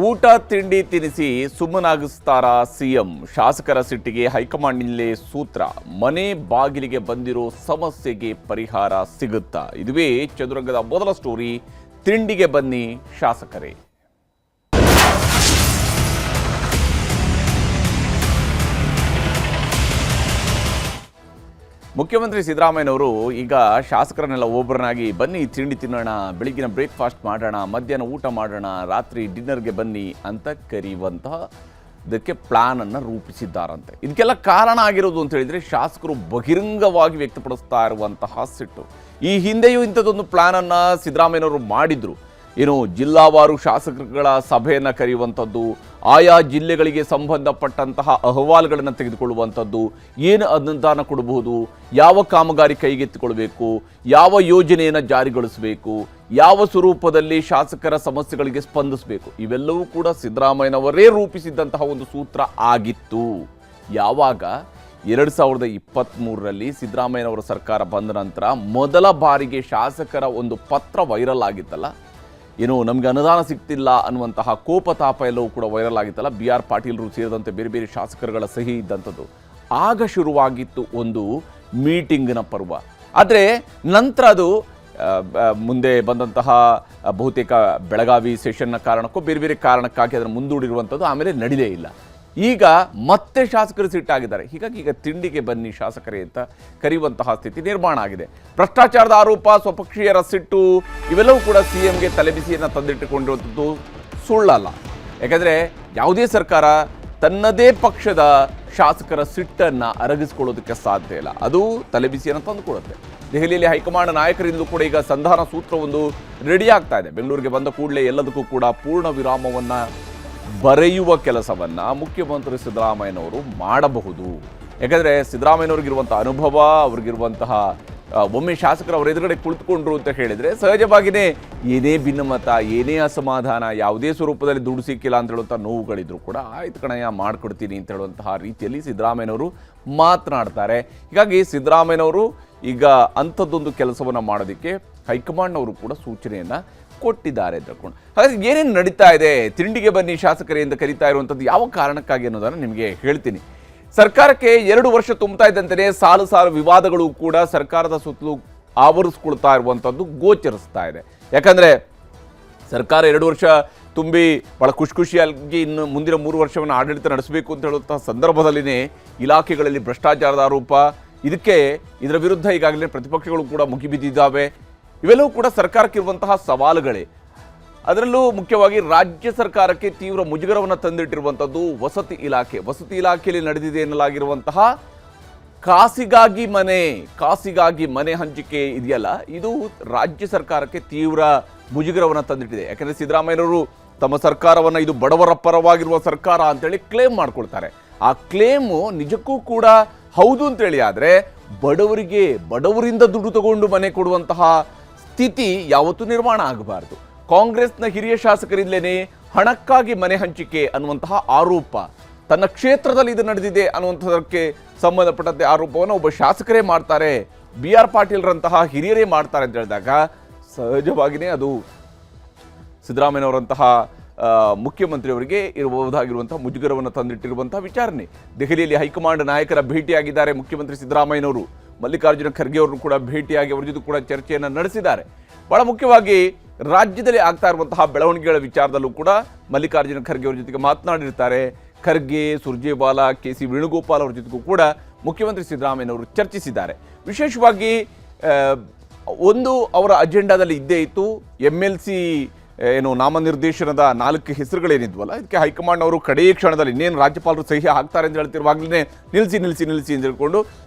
ಊಟ ತಿಂಡಿ ತಿನಿಸಿ ಸುಮ್ಮನಾಗಿಸ್ತಾರಾ ಸಿಎಂ? ಶಾಸಕರ ಸಿಟ್ಟಿಗೆ ಹೈಕಮಾಂಡ್ನಲ್ಲೇ ಸೂತ್ರ. ಮನೆ ಬಾಗಿಲಿಗೆ ಬಂದಿರೋ ಸಮಸ್ಯೆಗೆ ಪರಿಹಾರ ಸಿಗುತ್ತಾ? ಇದುವೇ ಚದುರಂಗದ ಮೊದಲ ಸ್ಟೋರಿ. ತಿಂಡಿಗೆ ಬನ್ನಿ ಶಾಸಕರೇ. ಮುಖ್ಯಮಂತ್ರಿ ಸಿದ್ದರಾಮಯ್ಯನವರು ಈಗ ಶಾಸಕರನ್ನೆಲ್ಲ ಒಬ್ಬರನ್ನಾಗಿ ಬನ್ನಿ ತಿಂಡಿ ತಿನ್ನೋಣ, ಬೆಳಿಗ್ಗಿನ ಬ್ರೇಕ್ಫಾಸ್ಟ್ ಮಾಡೋಣ, ಮಧ್ಯಾಹ್ನ ಊಟ ಮಾಡೋಣ, ರಾತ್ರಿ ಡಿನ್ನರ್ಗೆ ಬನ್ನಿ ಅಂತ ಕರೆಯುವಂತಹ ಇದಕ್ಕೆ ಪ್ಲಾನನ್ನು ರೂಪಿಸಿದ್ದಾರಂತೆ. ಇದಕ್ಕೆಲ್ಲ ಕಾರಣ ಆಗಿರೋದು ಅಂತ ಹೇಳಿದರೆ ಶಾಸಕರು ಬಹಿರಂಗವಾಗಿ ವ್ಯಕ್ತಪಡಿಸ್ತಾ ಇರುವಂತಹ ಸಿಟ್ಟು. ಈ ಹಿಂದೆಯೂ ಇಂಥದ್ದೊಂದು ಪ್ಲಾನನ್ನು ಸಿದ್ದರಾಮಯ್ಯನವರು ಮಾಡಿದ್ರು. ಏನು, ಜಿಲ್ಲಾವಾರು ಶಾಸಕರುಗಳ ಸಭೆಯನ್ನು ಕರೆಯುವಂಥದ್ದು, ಆಯಾ ಜಿಲ್ಲೆಗಳಿಗೆ ಸಂಬಂಧಪಟ್ಟಂತಹ ಅಹವಾಲುಗಳನ್ನು ತೆಗೆದುಕೊಳ್ಳುವಂಥದ್ದು, ಏನು ಅನುದಾನ ಕೊಡಬಹುದು, ಯಾವ ಕಾಮಗಾರಿ ಕೈಗೆತ್ತಿಕೊಳ್ಬೇಕು, ಯಾವ ಯೋಜನೆಯನ್ನು ಜಾರಿಗೊಳಿಸಬೇಕು, ಯಾವ ಸ್ವರೂಪದಲ್ಲಿ ಶಾಸಕರ ಸಮಸ್ಯೆಗಳಿಗೆ ಸ್ಪಂದಿಸಬೇಕು, ಇವೆಲ್ಲವೂ ಕೂಡ ಸಿದ್ದರಾಮಯ್ಯನವರೇ ರೂಪಿಸಿದ್ದಂತಹ ಒಂದು ಸೂತ್ರ ಆಗಿತ್ತು. ಯಾವಾಗ 2023ರಲ್ಲಿ ಸಿದ್ದರಾಮಯ್ಯನವರ ಸರ್ಕಾರ ಬಂದ ನಂತರ ಮೊದಲ ಬಾರಿಗೆ ಶಾಸಕರ ಒಂದು ಪತ್ರ ವೈರಲ್ ಆಗಿತ್ತಲ್ಲ, ಏನು ನಮಗೆ ಅನುದಾನ ಸಿಗ್ತಿಲ್ಲ ಅನ್ನುವಂತಹ ಕೋಪತಾಪ ಎಲ್ಲವೂ ಕೂಡ ವೈರಲ್ ಆಗಿತ್ತಲ್ಲ, BR ಪಾಟೀಲ್ರು ಸೇರಿದಂತೆ ಬೇರೆ ಬೇರೆ ಶಾಸಕರುಗಳ ಸಹಿ ಇದ್ದಂಥದ್ದು. ಆಗ ಶುರುವಾಗಿತ್ತು ಒಂದು ಮೀಟಿಂಗಿನ ಪರ್ವ. ಆದರೆ ನಂತರ ಅದು ಮುಂದೆ ಬಂದಂತಹ ಬಹುತೇಕ ಬೆಳಗಾವಿ ಸೆಷನ್ನ ಕಾರಣಕ್ಕೋ ಬೇರೆ ಬೇರೆ ಕಾರಣಕ್ಕಾಗಿ ಅದನ್ನು ಮುಂದೂಡಿರುವಂಥದ್ದು ಆಮೇಲೆ ನಡೀಲೇ ಇಲ್ಲ. ಈಗ ಮತ್ತೆ ಶಾಸಕರು ಸಿಟ್ಟಾಗಿದ್ದಾರೆ. ಹೀಗಾಗಿ ಈಗ ತಿಂಡಿಗೆ ಬನ್ನಿ ಶಾಸಕರೇ ಅಂತ ಕರೆಯುವಂತಹ ಸ್ಥಿತಿ ನಿರ್ಮಾಣ ಆಗಿದೆ. ಭ್ರಷ್ಟಾಚಾರದ ಆರೋಪ, ಸ್ವಪಕ್ಷೀಯರ ಸಿಟ್ಟು, ಇವೆಲ್ಲವೂ ಕೂಡ CMಗೆ ತಲೆಬಿಸಿಯನ್ನು ತಂದಿಟ್ಟುಕೊಂಡಿರುವಂಥದ್ದು ಸುಳ್ಳಲ್ಲ. ಯಾಕಂದರೆ ಯಾವುದೇ ಸರ್ಕಾರ ತನ್ನದೇ ಪಕ್ಷದ ಶಾಸಕರ ಸಿಟ್ಟನ್ನು ಅರಗಿಸ್ಕೊಳ್ಳೋದಕ್ಕೆ ಸಾಧ್ಯ ಇಲ್ಲ. ಅದು ತಲೆಬಿಸಿಯನ್ನು ತಂದುಕೊಡುತ್ತೆ. ದೆಹಲಿಯಲ್ಲಿ ಹೈಕಮಾಂಡ್ ನಾಯಕರಿಂದಲೂ ಕೂಡ ಈಗ ಸಂಧಾನ ಸೂತ್ರವೊಂದು ರೆಡಿ ಆಗ್ತಾ ಇದೆ. ಬೆಂಗಳೂರಿಗೆ ಬಂದ ಕೂಡಲೇ ಎಲ್ಲದಕ್ಕೂ ಕೂಡ ಪೂರ್ಣ ವಿರಾಮವನ್ನು ಬರೆಯುವ ಕೆಲಸವನ್ನು ಮುಖ್ಯಮಂತ್ರಿ ಸಿದ್ದರಾಮಯ್ಯನವರು ಮಾಡಬಹುದು. ಯಾಕಂದರೆ ಸಿದ್ದರಾಮಯ್ಯನವ್ರಿಗಿರುವಂಥ ಅನುಭವ, ಅವ್ರಿಗಿರುವಂತಹ ಒಮ್ಮೆ ಶಾಸಕರು ಅವರ ಎದುರುಗಡೆ ಕುಳಿತುಕೊಂಡ್ರು ಅಂತ ಹೇಳಿದರೆ ಸಹಜವಾಗಿಯೇ ಏನೇ ಭಿನ್ನಮತ, ಏನೇ ಅಸಮಾಧಾನ, ಯಾವುದೇ ಸ್ವರೂಪದಲ್ಲಿ ದುಡ್ಡು ಸಿಕ್ಕಿಲ್ಲ ಅಂತ ಹೇಳುವಂಥ ನೋವುಗಳಿದ್ರು ಕೂಡ ಆಯ್ತು ಕಣಯ್ಯ ಮಾಡಿಕೊಡ್ತೀನಿ ಅಂತ ಹೇಳುವಂತಹ ರೀತಿಯಲ್ಲಿ ಸಿದ್ದರಾಮಯ್ಯನವರು ಮಾತನಾಡ್ತಾರೆ. ಹೀಗಾಗಿ ಸಿದ್ದರಾಮಯ್ಯನವರು ಈಗ ಅಂಥದ್ದೊಂದು ಕೆಲಸವನ್ನು ಮಾಡೋದಕ್ಕೆ ಹೈಕಮಾಂಡ್ನವರು ಕೂಡ ಸೂಚನೆಯನ್ನು ಕೊಟ್ಟಿದ್ದಾರೆ ಅಂತ ತಿಳ್ಕೊಂಡು. ಹಾಗಾಗಿ ಏನೇನು ನಡೀತಾ ಇದೆ, ತಿಂಡಿಗೆ ಬನ್ನಿ ಶಾಸಕರೇ ಅಂತ ಕರೀತಾ ಇರುವಂಥದ್ದು ಯಾವ ಕಾರಣಕ್ಕಾಗಿ ಅನ್ನೋದನ್ನು ನಿಮಗೆ ಹೇಳ್ತೀನಿ. ಸರ್ಕಾರಕ್ಕೆ 2 ವರ್ಷ ತುಂಬ್ತಾ ಇದ್ದಂತೆಯೇ ಸಾಲು ಸಾಲು ವಿವಾದಗಳು ಕೂಡ ಸರ್ಕಾರದ ಸುತ್ತಲೂ ಆವರಿಸ್ಕೊಳ್ತಾ ಇರುವಂಥದ್ದು ಗೋಚರಿಸ್ತಾ ಇದೆ. ಯಾಕಂದರೆ ಸರ್ಕಾರ 2 ವರ್ಷ ತುಂಬಿ ಭಾಳ ಖುಷಿಯಾಗಿ ಇನ್ನು ಮುಂದಿನ 3 ವರ್ಷವನ್ನು ಆಡಳಿತ ನಡೆಸಬೇಕು ಅಂತ ಹೇಳುವಂಥ ಸಂದರ್ಭದಲ್ಲಿನೇ ಇಲಾಖೆಗಳಲ್ಲಿ ಭ್ರಷ್ಟಾಚಾರದ ಆರೋಪ, ಇದರ ವಿರುದ್ಧ ಈಗಾಗಲೇ ಪ್ರತಿಪಕ್ಷಗಳು ಕೂಡ ಮುಗಿಬಿದ್ದಿದ್ದಾವೆ. ಇವೆಲ್ಲವೂ ಕೂಡ ಸರ್ಕಾರಕ್ಕಿರುವಂತಹ ಸವಾಲುಗಳೇ. ಅದರಲ್ಲೂ ಮುಖ್ಯವಾಗಿ ರಾಜ್ಯ ಸರ್ಕಾರಕ್ಕೆ ತೀವ್ರ ಮುಜುಗರವನ್ನು ತಂದಿಟ್ಟಿರುವಂಥದ್ದು ವಸತಿ ಇಲಾಖೆಯಲ್ಲಿ ನಡೆದಿದೆ ಎನ್ನಲಾಗಿರುವಂತಹ ಕಾಸಿಗಾಗಿ ಮನೆ ಹಂಚಿಕೆ ಇದೆಯಲ್ಲ, ಇದು ರಾಜ್ಯ ಸರ್ಕಾರಕ್ಕೆ ತೀವ್ರ ಮುಜುಗರವನ್ನು ತಂದಿಟ್ಟಿದೆ. ಯಾಕಂದರೆ ಸಿದ್ದರಾಮಯ್ಯನವರು ತಮ್ಮ ಸರ್ಕಾರವನ್ನು ಇದು ಬಡವರ ಪರವಾಗಿರುವ ಸರ್ಕಾರ ಅಂತೇಳಿ ಕ್ಲೇಮ್ ಮಾಡ್ಕೊಳ್ತಾರೆ. ಆ ಕ್ಲೇಮು ನಿಜಕ್ಕೂ ಕೂಡ ಹೌದು ಅಂತೇಳಿ ಆದರೆ ಬಡವರಿಂದ ದುಡ್ಡು ತಗೊಂಡು ಮನೆ ಕೊಡುವಂತಹ ಸ್ಥಿತಿ ಯಾವತ್ತೂ ನಿರ್ಮಾಣ ಆಗಬಾರ್ದು. ಕಾಂಗ್ರೆಸ್ನ ಹಿರಿಯ ಶಾಸಕರಿಂದಲೇ ಹಣಕ್ಕಾಗಿ ಮನೆ ಹಂಚಿಕೆ ಅನ್ನುವಂತಹ ಆರೋಪ, ತನ್ನ ಕ್ಷೇತ್ರದಲ್ಲಿ ಇದು ನಡೆದಿದೆ ಅನ್ನುವಂಥದಕ್ಕೆ ಸಂಬಂಧಪಟ್ಟಂತೆ ಆರೋಪವನ್ನು ಒಬ್ಬ ಶಾಸಕರೇ ಮಾಡ್ತಾರೆ, BR ಪಾಟೀಲ್ರಂತಹ ಹಿರಿಯರೇ ಮಾಡ್ತಾರೆ ಅಂತ ಹೇಳಿದಾಗ ಸಹಜವಾಗಿಯೇ ಅದು ಸಿದ್ದರಾಮಯ್ಯನವರಂತಹ ಮುಖ್ಯಮಂತ್ರಿಯವರಿಗೆ ಇರಬಹುದಾಗಿರುವಂತಹ ಮುಜುಗರವನ್ನು ತಂದಿಟ್ಟಿರುವಂತಹ ವಿಚಾರಣೆ. ದೆಹಲಿಯಲ್ಲಿ ಹೈಕಮಾಂಡ್ ನಾಯಕರ ಭೇಟಿಯಾಗಿದ್ದಾರೆ ಮುಖ್ಯಮಂತ್ರಿ ಸಿದ್ದರಾಮಯ್ಯನವರು. ಮಲ್ಲಿಕಾರ್ಜುನ ಖರ್ಗೆ ಅವರು ಕೂಡ ಭೇಟಿಯಾಗಿ ಅವರ ಜೊತೆ ಕೂಡ ಚರ್ಚೆಯನ್ನು ನಡೆಸಿದ್ದಾರೆ. ಬಹಳ ಮುಖ್ಯವಾಗಿ ರಾಜ್ಯದಲ್ಲಿ ಆಗ್ತಾ ಇರುವಂತಹ ಬೆಳವಣಿಗೆಗಳ ವಿಚಾರದಲ್ಲೂ ಕೂಡ ಮಲ್ಲಿಕಾರ್ಜುನ ಖರ್ಗೆ ಅವರ ಜೊತೆಗೆ ಮಾತನಾಡಿರ್ತಾರೆ. ಖರ್ಗೆ, ಸುರ್ಜೇವಾಲಾ, KC ವೇಣುಗೋಪಾಲ್ ಅವರ ಜೊತೆಗೂ ಕೂಡ ಮುಖ್ಯಮಂತ್ರಿ ಸಿದ್ದರಾಮಯ್ಯನವರು ಚರ್ಚಿಸಿದ್ದಾರೆ. ವಿಶೇಷವಾಗಿ ಒಂದು ಅವರ ಅಜೆಂಡಾದಲ್ಲಿ ಇದ್ದೇ ಇತ್ತು, MLC ನಾಮನಿರ್ದೇಶನದ 4 ಹೆಸರುಗಳೇನಿದ್ವಲ್ಲ, ಇದಕ್ಕೆ ಹೈಕಮಾಂಡ್ ಅವರು ಕಡೆಯ ಕ್ಷಣದಲ್ಲಿ ಇನ್ನೇನು ರಾಜ್ಯಪಾಲರು ಸಹಿ ಹಾಕ್ತಾರೆ ಅಂತ ಹೇಳ್ತಿರುವಾಗಲೇ ನಿಲ್ಲಿಸಿ ಅಂತ ಹೇಳ್ಕೊಂಡು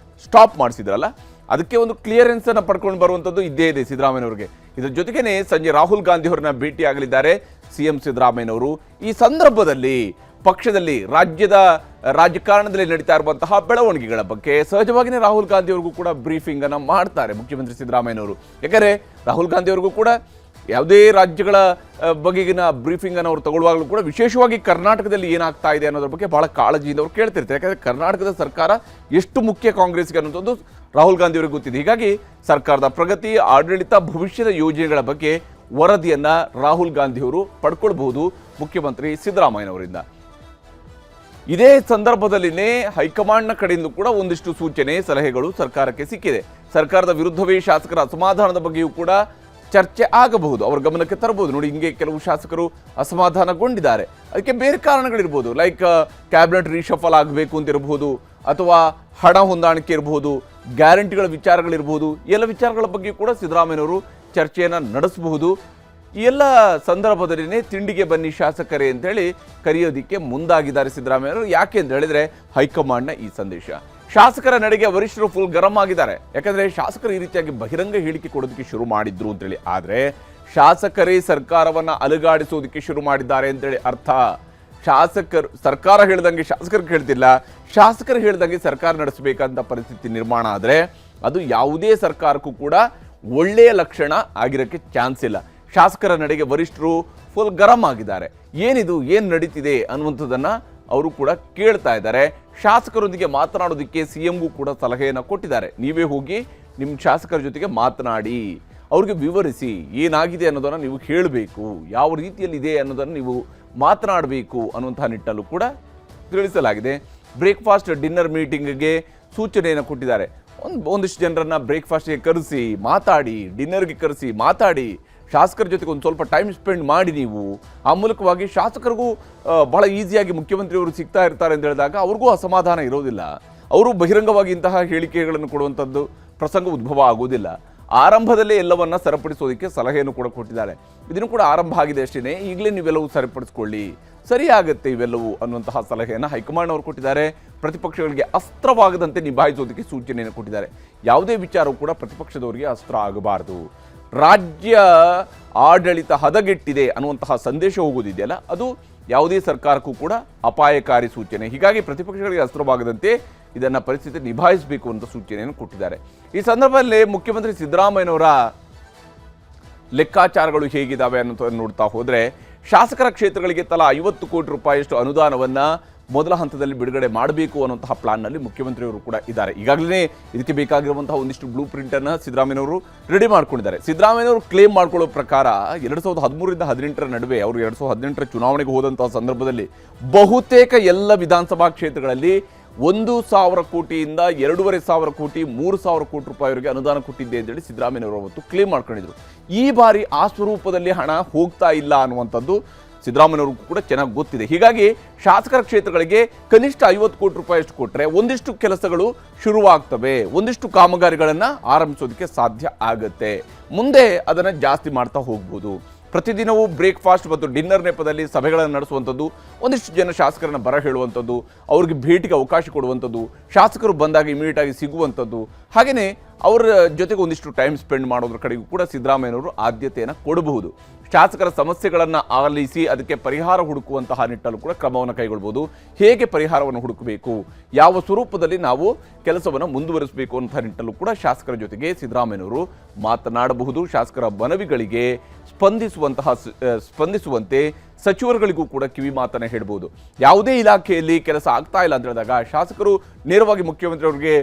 ಸ್ಟಾಪ್ ಮಾಡಿಸಿದ್ರಲ್ಲ, ಅದಕ್ಕೆ ಒಂದು ಕ್ಲಿಯರೆನ್ಸನ್ನು ಪಡ್ಕೊಂಡು ಬರುವಂಥದ್ದು ಇದ್ದೇ ಇದೆ ಸಿದ್ದರಾಮಯ್ಯನವ್ರಿಗೆ. ಇದರ ಜೊತೆಗೇ ಸಂಜೆ ರಾಹುಲ್ ಗಾಂಧಿ ಅವರನ್ನ ಭೇಟಿಯಾಗಲಿದ್ದಾರೆ CM ಸಿದ್ದರಾಮಯ್ಯನವರು. ಈ ಸಂದರ್ಭದಲ್ಲಿ ಪಕ್ಷದಲ್ಲಿ ರಾಜ್ಯದ ರಾಜಕಾರಣದಲ್ಲಿ ನಡೀತಾ ಇರುವಂತಹ ಬೆಳವಣಿಗೆಗಳ ಬಗ್ಗೆ ಸಹಜವಾಗಿಯೇ ರಾಹುಲ್ ಗಾಂಧಿ ಅವ್ರಿಗೂ ಕೂಡ ಬ್ರೀಫಿಂಗನ್ನು ಮಾಡ್ತಾರೆ ಮುಖ್ಯಮಂತ್ರಿ ಸಿದ್ದರಾಮಯ್ಯನವರು. ಯಾಕಂದರೆ ರಾಹುಲ್ ಗಾಂಧಿ ಅವ್ರಿಗೂ ಕೂಡ ಯಾವುದೇ ರಾಜ್ಯಗಳ ಬಗೆಗಿನ ಬ್ರೀಫಿಂಗನ್ನು ಅವರು ತಗೊಳ್ಳುವಾಗಲೂ ಕೂಡ ವಿಶೇಷವಾಗಿ ಕರ್ನಾಟಕದಲ್ಲಿ ಏನಾಗ್ತಾ ಇದೆ ಅನ್ನೋದ್ರ ಬಗ್ಗೆ ಭಾಳ ಕಾಳಜಿಯಿಂದ ಅವರು ಕೇಳ್ತಿರ್ತಾರೆ. ಯಾಕಂದರೆ ಕರ್ನಾಟಕದ ಸರ್ಕಾರ ಎಷ್ಟು ಮುಖ್ಯ ಕಾಂಗ್ರೆಸ್ಗೆ ಅನ್ನೋದು ರಾಹುಲ್ ಗಾಂಧಿ ಅವರಿಗೆ ಗೊತ್ತಿದೆ. ಹೀಗಾಗಿ ಸರ್ಕಾರದ ಪ್ರಗತಿ, ಆಡಳಿತ, ಭವಿಷ್ಯದ ಯೋಜನೆಗಳ ಬಗ್ಗೆ ವರದಿಯನ್ನ ರಾಹುಲ್ ಗಾಂಧಿಯವರು ಪಡ್ಕೊಳ್ಬಹುದು ಮುಖ್ಯಮಂತ್ರಿ ಸಿದ್ದರಾಮಯ್ಯನವರಿಂದ. ಇದೇ ಸಂದರ್ಭದಲ್ಲಿನೇ ಹೈಕಮಾಂಡ್ನ ಕಡೆಯಿಂದ ಕೂಡ ಒಂದಿಷ್ಟು ಸೂಚನೆ ಸಲಹೆಗಳು ಸರ್ಕಾರಕ್ಕೆ ಸಿಕ್ಕಿದೆ. ಸರ್ಕಾರದ ವಿರುದ್ಧವೇ ಶಾಸಕರ ಅಸಮಾಧಾನದ ಬಗ್ಗೆಯೂ ಕೂಡ ಚರ್ಚೆ ಆಗಬಹುದು, ಅವರ ಗಮನಕ್ಕೆ ತರಬಹುದು. ನೋಡಿ, ಹಿಂಗೆ ಕೆಲವು ಶಾಸಕರು ಅಸಮಾಧಾನಗೊಂಡಿದ್ದಾರೆ, ಅದಕ್ಕೆ ಬೇರೆ ಕಾರಣಗಳಿರ್ಬೋದು. ಲೈಕ್ ಕ್ಯಾಬಿನೆಟ್ ರೀಶಫಲ್ ಆಗಬೇಕು ಅಂತ ಇರಬಹುದು, ಅಥವಾ ಹಣ ಹೊಂದಾಣಿಕೆ ಇರಬಹುದು, ಗ್ಯಾರಂಟಿಗಳ ವಿಚಾರಗಳಿರ್ಬೋದು. ಎಲ್ಲ ವಿಚಾರಗಳ ಬಗ್ಗೆ ಕೂಡ ಸಿದ್ದರಾಮಯ್ಯನವರು ಚರ್ಚೆಯನ್ನು ನಡೆಸಬಹುದು. ಈ ಎಲ್ಲ ಸಂದರ್ಭದಲ್ಲಿನೇ ತಿಂಡಿಗೆ ಬನ್ನಿ ಶಾಸಕರೇ ಅಂತೇಳಿ ಕರೆಯೋದಿಕ್ಕೆ ಮುಂದಾಗಿದ್ದಾರೆ ಸಿದ್ದರಾಮಯ್ಯವರು. ಯಾಕೆ ಅಂತ ಹೇಳಿದ್ರೆ ಹೈಕಮಾಂಡ್ನ ಈ ಸಂದೇಶ. ಶಾಸಕರ ನಡೆಗೆ ವರಿಷ್ಠರು ಫುಲ್ ಗರಂ ಆಗಿದ್ದಾರೆ. ಯಾಕಂದ್ರೆ ಶಾಸಕರು ಈ ರೀತಿಯಾಗಿ ಬಹಿರಂಗ ಹೇಳಿಕೆ ಕೊಡೋದಕ್ಕೆ ಶುರು ಮಾಡಿದ್ರು ಅಂತೇಳಿ. ಆದರೆ ಶಾಸಕರೇ ಸರ್ಕಾರವನ್ನ ಅಲುಗಾಡಿಸೋದಕ್ಕೆ ಶುರು ಮಾಡಿದ್ದಾರೆ ಅಂತೇಳಿ ಅರ್ಥ. ಶಾಸಕರು ಸರ್ಕಾರ ಹೇಳ್ದಂಗೆ ಶಾಸಕರು ಕೇಳ್ತಿಲ್ಲ, ಶಾಸಕರು ಹೇಳ್ದಂಗೆ ಸರ್ಕಾರ ನಡೆಸಬೇಕಂತ ಪರಿಸ್ಥಿತಿ ನಿರ್ಮಾಣ ಆದರೆ ಅದು ಯಾವುದೇ ಸರ್ಕಾರಕ್ಕೂ ಕೂಡ ಒಳ್ಳೆಯ ಲಕ್ಷಣ ಆಗಿರೋಕ್ಕೆ ಚಾನ್ಸ್ ಇಲ್ಲ. ಶಾಸಕರ ನಡೆಗೆ ವರಿಷ್ಠರು ಫುಲ್ ಗರಂ ಆಗಿದ್ದಾರೆ. ಏನಿದು, ಏನು ನಡೀತಿದೆ ಅನ್ನುವಂಥದ್ದನ್ನು ಅವರು ಕೂಡ ಕೇಳ್ತಾ ಇದ್ದಾರೆ. ಶಾಸಕರೊಂದಿಗೆ ಮಾತನಾಡೋದಕ್ಕೆ ಸಿಎಂಗೂ ಕೂಡ ಸಲಹೆಯನ್ನು ಕೊಟ್ಟಿದ್ದಾರೆ. ನೀವೇ ಹೋಗಿ ನಿಮ್ಮ ಶಾಸಕರ ಜೊತೆಗೆ ಮಾತನಾಡಿ, ಅವ್ರಿಗೆ ವಿವರಿಸಿ ಏನಾಗಿದೆ ಅನ್ನೋದನ್ನು ನೀವು ಹೇಳಬೇಕು, ಯಾವ ರೀತಿಯಲ್ಲಿ ಇದೆ ಅನ್ನೋದನ್ನು ನೀವು ಮಾತನಾಡಬೇಕು ಅನ್ನುವಂತಹ ನಿಟ್ಟಲ್ಲೂ ಕೂಡ ತಿಳಿಸಲಾಗಿದೆ. ಬ್ರೇಕ್ಫಾಸ್ಟ್ ಡಿನ್ನರ್ ಮೀಟಿಂಗ್ಗೆ ಸೂಚನೆಯನ್ನು ಕೊಟ್ಟಿದ್ದಾರೆ. ಒಂದಿಷ್ಟು ಜನರನ್ನು ಬ್ರೇಕ್ಫಾಸ್ಟ್ಗೆ ಕರೆಸಿ ಮಾತಾಡಿ, ಡಿನ್ನರ್ಗೆ ಕರೆಸಿ ಮಾತಾಡಿ, ಶಾಸಕರ ಜೊತೆಗೆ ಒಂದು ಸ್ವಲ್ಪ ಟೈಮ್ ಸ್ಪೆಂಡ್ ಮಾಡಿ. ನೀವು ಆ ಮೂಲಕವಾಗಿ ಶಾಸಕರಿಗೂ ಬಹಳ ಈಸಿಯಾಗಿ ಮುಖ್ಯಮಂತ್ರಿಯವರು ಸಿಗ್ತಾ ಇರ್ತಾರೆ ಅಂತ ಹೇಳಿದಾಗ ಅವ್ರಿಗೂ ಅಸಮಾಧಾನ ಇರೋದಿಲ್ಲ. ಅವರು ಬಹಿರಂಗವಾಗಿ ಇಂತಹ ಹೇಳಿಕೆಗಳನ್ನು ಕೊಡುವಂಥದ್ದು ಪ್ರಸಂಗ ಉದ್ಭವ ಆಗೋದಿಲ್ಲ. ಆರಂಭದಲ್ಲೇ ಎಲ್ಲವನ್ನ ಸರಿಪಡಿಸೋದಕ್ಕೆ ಸಲಹೆಯನ್ನು ಕೂಡ ಕೊಟ್ಟಿದ್ದಾರೆ. ಇದನ್ನು ಕೂಡ ಆರಂಭ ಆಗಿದೆ ಅಷ್ಟೇ, ಈಗಲೇ ನೀವೆಲ್ಲವೂ ಸರಿಪಡಿಸ್ಕೊಳ್ಳಿ, ಸರಿ ಆಗುತ್ತೆ ಇವೆಲ್ಲವೂ ಅನ್ನುವಂತಹ ಸಲಹೆಯನ್ನು ಹೈಕಮಾಂಡ್ ಅವರು ಕೊಟ್ಟಿದ್ದಾರೆ. ಪ್ರತಿಪಕ್ಷಗಳಿಗೆ ಅಸ್ತ್ರವಾಗದಂತೆ ನಿಭಾಯಿಸೋದಕ್ಕೆ ಸೂಚನೆಯನ್ನು ಕೊಟ್ಟಿದ್ದಾರೆ. ಯಾವುದೇ ವಿಚಾರವೂ ಕೂಡ ಪ್ರತಿಪಕ್ಷದವರಿಗೆ ಅಸ್ತ್ರ ಆಗಬಾರದು. ರಾಜ್ಯ ಆಡಳಿತ ಹದಗೆಟ್ಟಿದೆ ಅನ್ನುವಂತಹ ಸಂದೇಶ ಹೋಗೋದಿದೆಯಲ್ಲ, ಅದು ಯಾವುದೇ ಸರ್ಕಾರಕ್ಕೂ ಕೂಡ ಅಪಾಯಕಾರಿ ಸೂಚನೆ. ಹೀಗಾಗಿ ಪ್ರತಿಪಕ್ಷಗಳಿಗೆ ಅಸ್ತ್ರವಾಗದಂತೆ ಇದನ್ನು ಪರಿಸ್ಥಿತಿ ನಿಭಾಯಿಸಬೇಕು ಅಂತ ಸೂಚನೆಯನ್ನು ಕೊಟ್ಟಿದ್ದಾರೆ. ಈ ಸಂದರ್ಭದಲ್ಲಿ ಮುಖ್ಯಮಂತ್ರಿ ಸಿದ್ದರಾಮಯ್ಯನವರ ಲೆಕ್ಕಾಚಾರಗಳು ಹೇಗಿದ್ದಾವೆ ಅನ್ನೋದನ್ನು ನೋಡ್ತಾ ಹೋದರೆ, ಶಾಸಕರ ಕ್ಷೇತ್ರಗಳಿಗೆ ತಲಾ 50 ಕೋಟಿ ರೂಪಾಯಿಯಷ್ಟು ಅನುದಾನವನ್ನು ಮೊದಲ ಹಂತದಲ್ಲಿ ಬಿಡುಗಡೆ ಮಾಡಬೇಕು ಅನ್ನುವಂತಹ ಪ್ಲಾನ್ನಲ್ಲಿ ಮುಖ್ಯಮಂತ್ರಿಯವರು ಕೂಡ ಇದ್ದಾರೆ. ಈಗಾಗಲೇ ಇದಕ್ಕೆ ಬೇಕಾಗಿರುವಂತಹ ಒಂದಿಷ್ಟು ಬ್ಲೂ ಪ್ರಿಂಟನ್ನು ಸಿದ್ದರಾಮಯ್ಯನವರು ರೆಡಿ ಮಾಡ್ಕೊಂಡಿದ್ದಾರೆ. ಸಿದ್ದರಾಮಯ್ಯನವರು ಕ್ಲೇಮ್ ಮಾಡ್ಕೊಳ್ಳೋ ಪ್ರಕಾರ 2013ರಿಂದ 18ರ ನಡುವೆ ಅವರು 2018ರ ಚುನಾವಣೆಗೆ ಹೋದಂತಹ ಸಂದರ್ಭದಲ್ಲಿ ಬಹುತೇಕ ಎಲ್ಲ ವಿಧಾನಸಭಾ ಕ್ಷೇತ್ರಗಳಲ್ಲಿ 1,000 ಕೋಟಿಯಿಂದ 2,500 ಕೋಟಿ 3,000 ಕೋಟಿ ರೂಪಾಯಿವರೆಗೆ ಅನುದಾನ ಕೊಟ್ಟಿದ್ದೆ ಅಂತೇಳಿ ಸಿದ್ದರಾಮಯ್ಯನವರು ಅವತ್ತು ಕ್ಲೇಮ್ ಮಾಡ್ಕೊಂಡಿದ್ರು. ಈ ಬಾರಿ ಆ ಸ್ವರೂಪದಲ್ಲಿ ಹಣ ಹೋಗ್ತಾ ಇಲ್ಲ ಅನ್ನುವಂಥದ್ದು ಸಿದ್ದರಾಮಯ್ಯವ್ರಿಗೂ ಕೂಡ ಚೆನ್ನಾಗಿ ಗೊತ್ತಿದೆ. ಹೀಗಾಗಿ ಶಾಸಕರ ಕ್ಷೇತ್ರಗಳಿಗೆ ಕನಿಷ್ಠ 50 ಕೋಟಿ ರೂಪಾಯಿಯಷ್ಟು ಕೊಟ್ಟರೆ ಒಂದಿಷ್ಟು ಕೆಲಸಗಳು ಶುರುವಾಗ್ತವೆ, ಒಂದಿಷ್ಟು ಕಾಮಗಾರಿಗಳನ್ನು ಆರಂಭಿಸೋದಕ್ಕೆ ಸಾಧ್ಯ ಆಗುತ್ತೆ. ಮುಂದೆ ಅದನ್ನು ಜಾಸ್ತಿ ಮಾಡ್ತಾ ಹೋಗ್ಬೋದು. ಪ್ರತಿದಿನವೂ ಬ್ರೇಕ್ಫಾಸ್ಟ್ ಮತ್ತು ಡಿನ್ನರ್ ನೆಪದಲ್ಲಿ ಸಭೆಗಳನ್ನು ನಡೆಸುವಂಥದ್ದು, ಒಂದಿಷ್ಟು ಜನ ಶಾಸಕರನ್ನು ಬರ ಹೇಳುವಂಥದ್ದು, ಅವ್ರಿಗೆ ಭೇಟಿಗೆ ಅವಕಾಶ ಕೊಡುವಂಥದ್ದು, ಶಾಸಕರು ಬಂದಾಗ ಇಮಿಡಿಯೇಟಾಗಿ ಸಿಗುವಂಥದ್ದು, ಹಾಗೆಯೇ ಅವರ ಜೊತೆಗೆ ಒಂದಿಷ್ಟು ಟೈಮ್ ಸ್ಪೆಂಡ್ ಮಾಡೋದ್ರ ಕಡೆಗೂ ಕೂಡ ಸಿದ್ದರಾಮಯ್ಯನವರು ಆದ್ಯತೆಯನ್ನು ಕೊಡಬಹುದು. ಶಾಸಕರ ಸಮಸ್ಯೆಗಳನ್ನು ಆಲಿಸಿ ಅದಕ್ಕೆ ಪರಿಹಾರ ಹುಡುಕುವಂತಹ ನಿಟ್ಟಲ್ಲೂ ಕೂಡ ಕ್ರಮವನ್ನು ಕೈಗೊಳ್ಳಬಹುದು. ಹೇಗೆ ಪರಿಹಾರವನ್ನು ಹುಡುಕಬೇಕು, ಯಾವ ಸ್ವರೂಪದಲ್ಲಿ ನಾವು ಕೆಲಸವನ್ನು ಮುಂದುವರಿಸಬೇಕು ಅಂತ ನಿಟ್ಟಲ್ಲೂ ಕೂಡ ಶಾಸಕರ ಜೊತೆಗೆ ಸಿದ್ದರಾಮಯ್ಯನವರು ಮಾತನಾಡಬಹುದು. ಶಾಸಕರ ಮನವಿಗಳಿಗೆ ಸ್ಪಂದಿಸುವಂತೆ ಸಚಿವರುಗಳಿಗೂ ಕೂಡ ಕಿವಿ ಮಾತನ್ನು ಹೇಳಬಹುದು. ಯಾವುದೇ ಇಲಾಖೆಯಲ್ಲಿ ಕೆಲಸ ಆಗ್ತಾ ಇಲ್ಲ ಅಂತ ಹೇಳಿದಾಗ ಶಾಸಕರು ನೇರವಾಗಿ ಮುಖ್ಯಮಂತ್ರಿಯವರಿಗೆ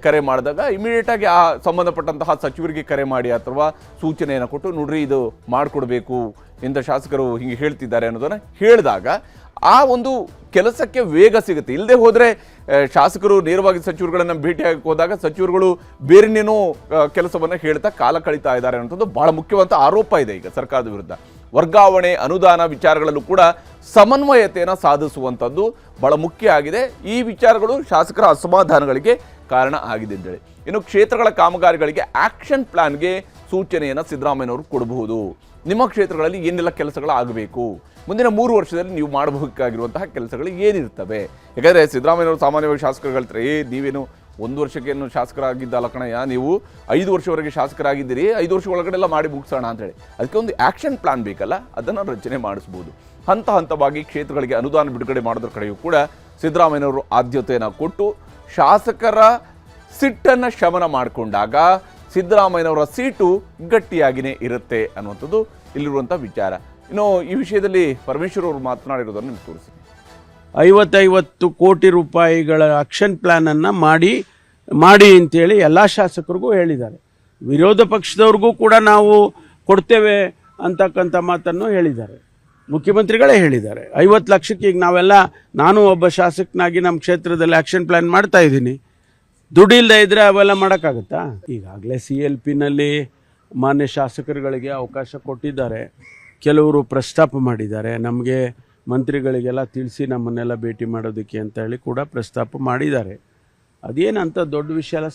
ಕರೆ ಮಾಡಿದಾಗ ಇಮಿಡಿಯೇಟಾಗಿ ಆ ಸಂಬಂಧಪಟ್ಟಂತಹ ಸಚಿವರಿಗೆ ಕರೆ ಮಾಡಿ ಅಥವಾ ಸೂಚನೆಯನ್ನು ಕೊಟ್ಟು, ನೋಡ್ರಿ ಇದು ಮಾಡಿಕೊಡ್ಬೇಕು, ಇಂಥ ಶಾಸಕರು ಹಿಂಗೆ ಹೇಳ್ತಿದ್ದಾರೆ ಅನ್ನೋದನ್ನು ಹೇಳಿದಾಗ ಆ ಒಂದು ಕೆಲಸಕ್ಕೆ ವೇಗ ಸಿಗುತ್ತೆ. ಇಲ್ಲದೆ ಹೋದರೆ ಶಾಸಕರು ನೇರವಾಗಿ ಸಚಿವರುಗಳನ್ನು ಭೇಟಿಯಾಗಿ ಹೋದಾಗ ಸಚಿವರುಗಳು ಬೇರೆನೇನೋ ಕೆಲಸವನ್ನು ಹೇಳ್ತಾ ಕಾಲ ಕಳೀತಾ ಇದ್ದಾರೆ ಅನ್ನೋದು ಬಹಳ ಮುಖ್ಯವಾದ ಆರೋಪ ಇದೆ ಈಗ ಸರ್ಕಾರದ ವಿರುದ್ಧ. ವರ್ಗಾವಣೆ, ಅನುದಾನ ವಿಚಾರಗಳಲ್ಲೂ ಕೂಡ ಸಮನ್ವಯತೆಯನ್ನು ಸಾಧಿಸುವಂಥದ್ದು ಬಹಳ ಮುಖ್ಯ ಆಗಿದೆ. ಈ ವಿಚಾರಗಳು ಶಾಸಕರ ಅಸಮಾಧಾನಗಳಿಗೆ ಕಾರಣ ಆಗಿದೆ ಅಂತೇಳಿ. ಇನ್ನು ಕ್ಷೇತ್ರಗಳ ಕಾಮಗಾರಿಗಳಿಗೆ ಆಕ್ಷನ್ ಪ್ಲಾನ್ಗೆ ಸೂಚನೆಯನ್ನು ಸಿದ್ದರಾಮಯ್ಯನವರು ಕೊಡಬಹುದು. ನಿಮ್ಮ ಕ್ಷೇತ್ರಗಳಲ್ಲಿ ಏನೆಲ್ಲ ಕೆಲಸಗಳು ಆಗಬೇಕು, ಮುಂದಿನ 3 ವರ್ಷದಲ್ಲಿ ನೀವು ಮಾಡಬೇಕಾಗಿರುವಂತಹ ಕೆಲಸಗಳು ಏನಿರ್ತವೆ. ಯಾಕಂದರೆ ಸಿದ್ದರಾಮಯ್ಯನವರು ಸಾಮಾನ್ಯವಾಗಿ ಶಾಸಕರು ಹೇಳ್ತಾರೆ, ನೀವೇನು 1 ವರ್ಷಕ್ಕೇನು ಶಾಸಕರಾಗಿದ್ದಲ್ಲ ಕಣಯ್ಯ, ನೀವು 5 ವರ್ಷವರೆಗೆ ಶಾಸಕರಾಗಿದ್ದೀರಿ, 5 ವರ್ಷ ಒಳಗಡೆ ಎಲ್ಲ ಮಾಡಿ ಮುಗಿಸೋಣ ಅಂತೇಳಿ. ಅದಕ್ಕೆ ಒಂದು ಆಕ್ಷನ್ ಪ್ಲಾನ್ ಬೇಕಲ್ಲ, ಅದನ್ನು ರಚನೆ ಮಾಡಿಸ್ಬೋದು. ಹಂತ ಹಂತವಾಗಿ ಕ್ಷೇತ್ರಗಳಿಗೆ ಅನುದಾನ ಬಿಡುಗಡೆ ಮಾಡೋದ್ರ ಕಡೆಯೂ ಕೂಡ ಸಿದ್ದರಾಮಯ್ಯನವರು ಆದ್ಯತೆಯನ್ನು ಕೊಟ್ಟು ಶಾಸಕರ ಸಿಟ್ಟನ್ನು ಶಮನ ಮಾಡಿಕೊಂಡಾಗ ಸಿದ್ದರಾಮಯ್ಯನವರ ಸೀಟು ಗಟ್ಟಿಯಾಗಿಯೇ ಇರುತ್ತೆ ಅನ್ನುವಂಥದ್ದು ಇಲ್ಲಿರುವಂಥ ವಿಚಾರ. ಇನ್ನು ಈ ವಿಷಯದಲ್ಲಿ ಪರಮೇಶ್ವರ್ ಅವರು ಮಾತನಾಡಿರೋದನ್ನು ನಿಮ್ಗೆ ತೋರಿಸ್ತೀನಿ. 50 ಕೋಟಿ ರೂಪಾಯಿಗಳ ಆಕ್ಷನ್ ಪ್ಲ್ಯಾನನ್ನು ಮಾಡಿ ಅಂತೇಳಿ ಎಲ್ಲ ಶಾಸಕರಿಗೂ ಹೇಳಿದ್ದಾರೆ. ವಿರೋಧ ಪಕ್ಷದವ್ರಿಗೂ ಕೂಡ ನಾವು ಕೊಡ್ತೇವೆ ಅಂತಕ್ಕಂಥ ಮಾತನ್ನು ಹೇಳಿದ್ದಾರೆ. ಮುಖ್ಯಮಂತ್ರಿಗಳೇ ಹೇಳಿದ್ದಾರೆ. 50 ಲಕ್ಷಕ್ಕೆ ಈಗ ನಾನು ಒಬ್ಬ ಶಾಸಕನಾಗಿ ನಮ್ಮ ಕ್ಷೇತ್ರದಲ್ಲಿ ಆ್ಯಕ್ಷನ್ ಪ್ಲ್ಯಾನ್ ಮಾಡ್ತಾ ಇದ್ದೀನಿ. ದುಡ್ಡು ಇಲ್ಲದೆ ಇದ್ದರೆ ಅವೆಲ್ಲ ಮಾಡೋಕ್ಕಾಗುತ್ತಾ? ಈಗಾಗಲೇ CLPನಲ್ಲಿ ಮಾನ್ಯ ಶಾಸಕರುಗಳಿಗೆ ಅವಕಾಶ ಕೊಟ್ಟಿದ್ದಾರೆ. ಕೆಲವರು ಪ್ರಸ್ತಾಪ ಮಾಡಿದ್ದಾರೆ, ನಮಗೆ ಮಂತ್ರಿಗಳಿಗೆಲ್ಲ ತಿಳಿಸಿ ನಮ್ಮನ್ನೆಲ್ಲ ಭೇಟಿ ಮಾಡೋದಕ್ಕೆ ಅಂತ ಹೇಳಿ ಕೂಡ ಪ್ರಸ್ತಾಪ ಮಾಡಿದ್ದಾರೆ. ಅದೇನಂತ ದೊಡ್ಡ ವಿಷಯ ಎಲ್ಲ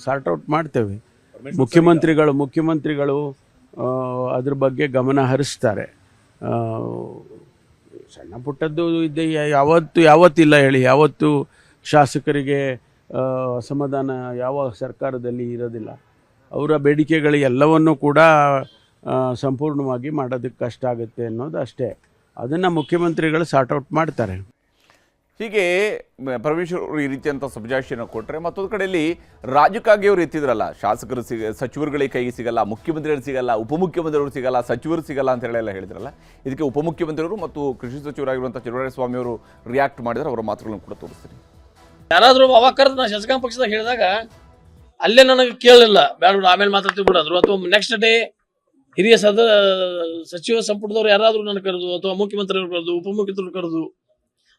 ಸಾರ್ಟ್ ಔಟ್ ಮಾಡ್ತೇವೆ. ಮುಖ್ಯಮಂತ್ರಿಗಳು ಅದ್ರ ಬಗ್ಗೆ ಗಮನ ಹರಿಸ್ತಾರೆ. ಸಣ್ಣ ಪುಟ್ಟದ್ದು ಇದೆ, ಯಾವತ್ತಿಲ್ಲ ಹೇಳಿ, ಯಾವತ್ತು ಶಾಸಕರಿಗೆ ಅಸಮಾಧಾನ ಯಾವ ಸರ್ಕಾರದಲ್ಲಿ ಇರೋದಿಲ್ಲ. ಅವರ ಬೇಡಿಕೆಗಳಿಗೆಲ್ಲವನ್ನೂ ಕೂಡ ಸಂಪೂರ್ಣವಾಗಿ ಮಾಡೋದಕ್ಕೆ ಕಷ್ಟ ಆಗುತ್ತೆ ಅನ್ನೋದು ಅಷ್ಟೇ. ಅದನ್ನು ಮುಖ್ಯಮಂತ್ರಿಗಳು ಸಾರ್ಟ್ ಔಟ್ ಮಾಡ್ತಾರೆ. ಹೀಗೆ ಪರಮೇಶ್ವರ್ ಅವರು ಈ ರೀತಿಯಂಥ ಸಬ್ಜಾಷನ್ ಕೊಟ್ಟರೆ, ಮತ್ತೊಂದು ಕಡೆಯಲ್ಲಿ ರಾಜಕ್ಕಾಗಿ ಅವರು ಎತ್ತಿದ್ರಲ್ಲ, ಶಾಸಕರು ಸಚಿವರುಗಳಿಗೆ ಕೈಗೆ ಸಿಗಲ್ಲ, ಮುಖ್ಯಮಂತ್ರಿಗಳು ಸಿಗಲ್ಲ, ಉಪಮುಖ್ಯಮಂತ್ರಿಗಳು ಸಿಗಲ್ಲ, ಸಚಿವರು ಸಿಗಲ್ಲ ಅಂತ ಹೇಳೆಲ್ಲ ಹೇಳಿದ್ರಲ್ಲ. ಇದಕ್ಕೆ ಉಪಮುಖ್ಯಮಂತ್ರಿಗಳು ಮತ್ತು ಕೃಷಿ ಸಚಿವರಾಗಿರುವಂಥ ಚಲುವರಾಯಸ್ವಾಮಿ ಅವರು ರಿಯಾಕ್ಟ್ ಮಾಡಿದರೆ ಅವರ ಮಾತುಗಳನ್ನು ಕೂಡ ತೋರಿಸ್ತೀನಿ. ಯಾರಾದರೂ ಅವಾಗ ಕರೆದು ನಾನು ಶಾಸಕಾಂಗ ಪಕ್ಷದಾಗ ಹೇಳಿದಾಗ ಅಲ್ಲೇ ನನಗೆ ಕೇಳಲಿಲ್ಲ, ಬೇಡ ಆಮೇಲೆ ಮಾತಾಡ್ತೀವಿ ಬಿಡೋದ್ರು, ಅಥವಾ ನೆಕ್ಸ್ಟ್ ಡೇ ಹಿರಿಯ ಸಚಿವ ಸಂಪುಟದವ್ರು ಯಾರಾದರೂ ನನಗೆ ಕರೆದು, ಅಥವಾ ಮುಖ್ಯಮಂತ್ರಿಗಳು ಕರೆದು, ಉಪಮುಖ್ಯಮಂತ್ರಿಗಳು ಕರೆದು,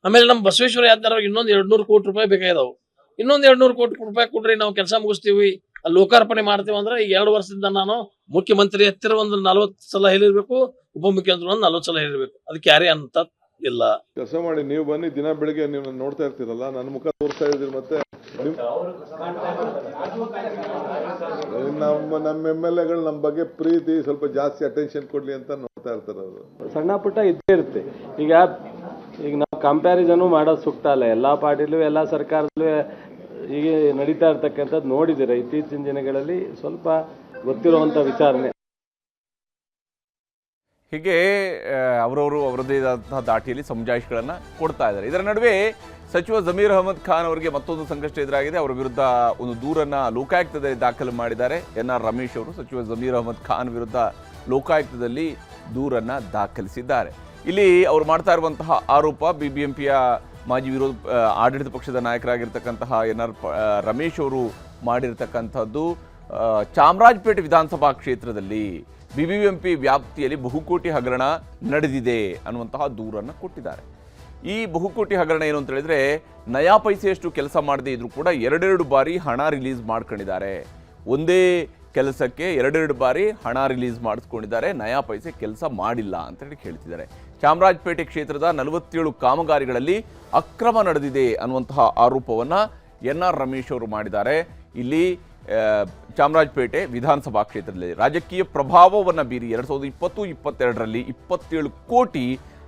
ಆಮೇಲೆ ನಮ್ಮ ಬಸವೇಶ್ವರ ಯಾತ್ರಾರ ಇನ್ನೊಂದು 200 ಕೋಟಿ ರೂಪಾಯಿ ಬೇಕಾಗಿದಾವು. ಇನ್ನೊಂದು 200 ಕೋಟಿ ರೂಪಾಯಿ ಕೊಡ್ರಿ, ನಾವು ಕೆಲಸ ಮುಗಿಸ್ತೀವಿ, ಅಲ್ಲಿ ಲೋಕಾರ್ಪಣೆ ಮಾಡ್ತೀವಿ ಅಂದ್ರೆ ಈಗ 2 ವರ್ಷದಿಂದ ನಾನು ಮುಖ್ಯಮಂತ್ರಿ ಹತ್ತಿರ ಒಂದು 40 ಸಲ ಹೇಳಿರ್ಬೇಕು, ಉಪಮುಖ್ಯಮಂತ್ರಿ ಒಂದು 40 ಸಲ ಹೇಳಿರ್ಬೇಕು. ಅದಕ್ಕೆ ಯಾರೇ ಅಂತ ಇಲ್ಲ. ಕೆಲಸ ಮಾಡಿ, ನೀವು ಬನ್ನಿ, ದಿನ ಬೆಳಿಗ್ಗೆ ನೀವು ನೋಡ್ತಾ ಇರ್ತೀರಲ್ಲ, ನನ್ನ ಮುಖ ತೋರಿಸ್ತಾ ಇದ್ದೀರಿ. ಮತ್ತೆ ನಮ್ಮ MLAಗಳು ನಮ್ಮ ಬಗ್ಗೆ ಪ್ರೀತಿ ಸ್ವಲ್ಪ ಜಾಸ್ತಿ ಅಟೆನ್ಷನ್ ಕೊಡ್ಲಿ ಅಂತ ನೋಡ್ತಾ ಇರ್ತಾರೆ. ಅವರು ಸಣ್ಣ ಪುಟ್ಟ ಇದ್ದೇ ಇರುತ್ತೆ. ಈಗ ನಾವು ಕಂಪ್ಯಾರಿಸನ್ ಮಾಡೋದು ಸೂಕ್ತ ಅಲ್ಲ. ಎಲ್ಲ ಪಾರ್ಟಿಲೂ ಎಲ್ಲ ಸರ್ಕಾರದಲ್ಲೂ ಈಗ ನಡೀತಾ ಇರ್ತಕ್ಕಂಥದ್ದು ನೋಡಿದ್ದೀರ ಇತ್ತೀಚಿನ ದಿನಗಳಲ್ಲಿ, ಸ್ವಲ್ಪ ಗೊತ್ತಿರುವಂಥ ವಿಚಾರಣೆ. ಹೀಗೆ ಅವರದೇ ಆದಂತಹ ದಾಟಿಯಲ್ಲಿ ಸಮಜಾಯಿಷಿಗಳನ್ನು ಕೊಡ್ತಾ ಇದ್ದಾರೆ. ಇದರ ನಡುವೆ ಸಚಿವ ಜಮೀರ್ ಅಹಮದ್ ಖಾನ್ ಅವರಿಗೆ ಮತ್ತೊಂದು ಸಂಕಷ್ಟ ಎದುರಾಗಿದೆ. ಅವರ ವಿರುದ್ಧ ಒಂದು ದೂರನ್ನು ಲೋಕಾಯುಕ್ತದಲ್ಲಿ ದಾಖಲು ಮಾಡಿದ್ದಾರೆ NR ರಮೇಶ್ ಅವರು. ಸಚಿವ ಜಮೀರ್ ಅಹಮದ್ ಖಾನ್ ವಿರುದ್ಧ ಲೋಕಾಯುಕ್ತದಲ್ಲಿ ದೂರನ್ನು ದಾಖಲಿಸಿದ್ದಾರೆ. ಇಲ್ಲಿ ಅವರು ಮಾಡ್ತಾ ಇರುವಂತಹ ಆರೋಪ, BBMPಯ ಮಾಜಿ ಆಡಳಿತ ಪಕ್ಷದ ನಾಯಕರಾಗಿರ್ತಕ್ಕಂತಹ NR ರಮೇಶ್ ಅವರು ಮಾಡಿರ್ತಕ್ಕಂಥದ್ದು ಚಾಮರಾಜಪೇಟೆ ವಿಧಾನಸಭಾ ಕ್ಷೇತ್ರದಲ್ಲಿ BBMP ವ್ಯಾಪ್ತಿಯಲ್ಲಿ ಬಹುಕೋಟಿ ಹಗರಣ ನಡೆದಿದೆ ಅನ್ನುವಂತಹ ದೂರನ್ನು ಕೊಟ್ಟಿದ್ದಾರೆ. ಈ ಬಹುಕೋಟಿ ಹಗರಣ ಏನು ಅಂತ ಹೇಳಿದ್ರೆ, ನಯಾ ಪೈಸೆಯಷ್ಟು ಕೆಲಸ ಮಾಡದೇ ಇದ್ರೂ ಕೂಡ 2 ಬಾರಿ ಹಣ ರಿಲೀಸ್ ಮಾಡ್ಕೊಂಡಿದ್ದಾರೆ. ಒಂದೇ ಕೆಲಸಕ್ಕೆ 2 ಬಾರಿ ಹಣ ರಿಲೀಸ್ ಮಾಡಿಸ್ಕೊಂಡಿದ್ದಾರೆ, ನಯಾ ಪೈಸೆ ಕೆಲಸ ಮಾಡಿಲ್ಲ ಅಂತ ಹೇಳಿ ಹೇಳ್ತಿದ್ದಾರೆ. ಚಾಮರಾಜಪೇಟೆ ಕ್ಷೇತ್ರದ 47 ಕಾಮಗಾರಿಗಳಲ್ಲಿ ಅಕ್ರಮ ನಡೆದಿದೆ ಅನ್ನುವಂತಹ ಆರೋಪವನ್ನು NR ರಮೇಶ್ ಅವರು ಮಾಡಿದ್ದಾರೆ. ಇಲ್ಲಿ ಚಾಮರಾಜಪೇಟೆ ವಿಧಾನಸಭಾ ಕ್ಷೇತ್ರದಲ್ಲಿ ರಾಜಕೀಯ ಪ್ರಭಾವವನ್ನು ಬೀರಿ 2020-22ರಲ್ಲಿ 27 ಕೋಟಿ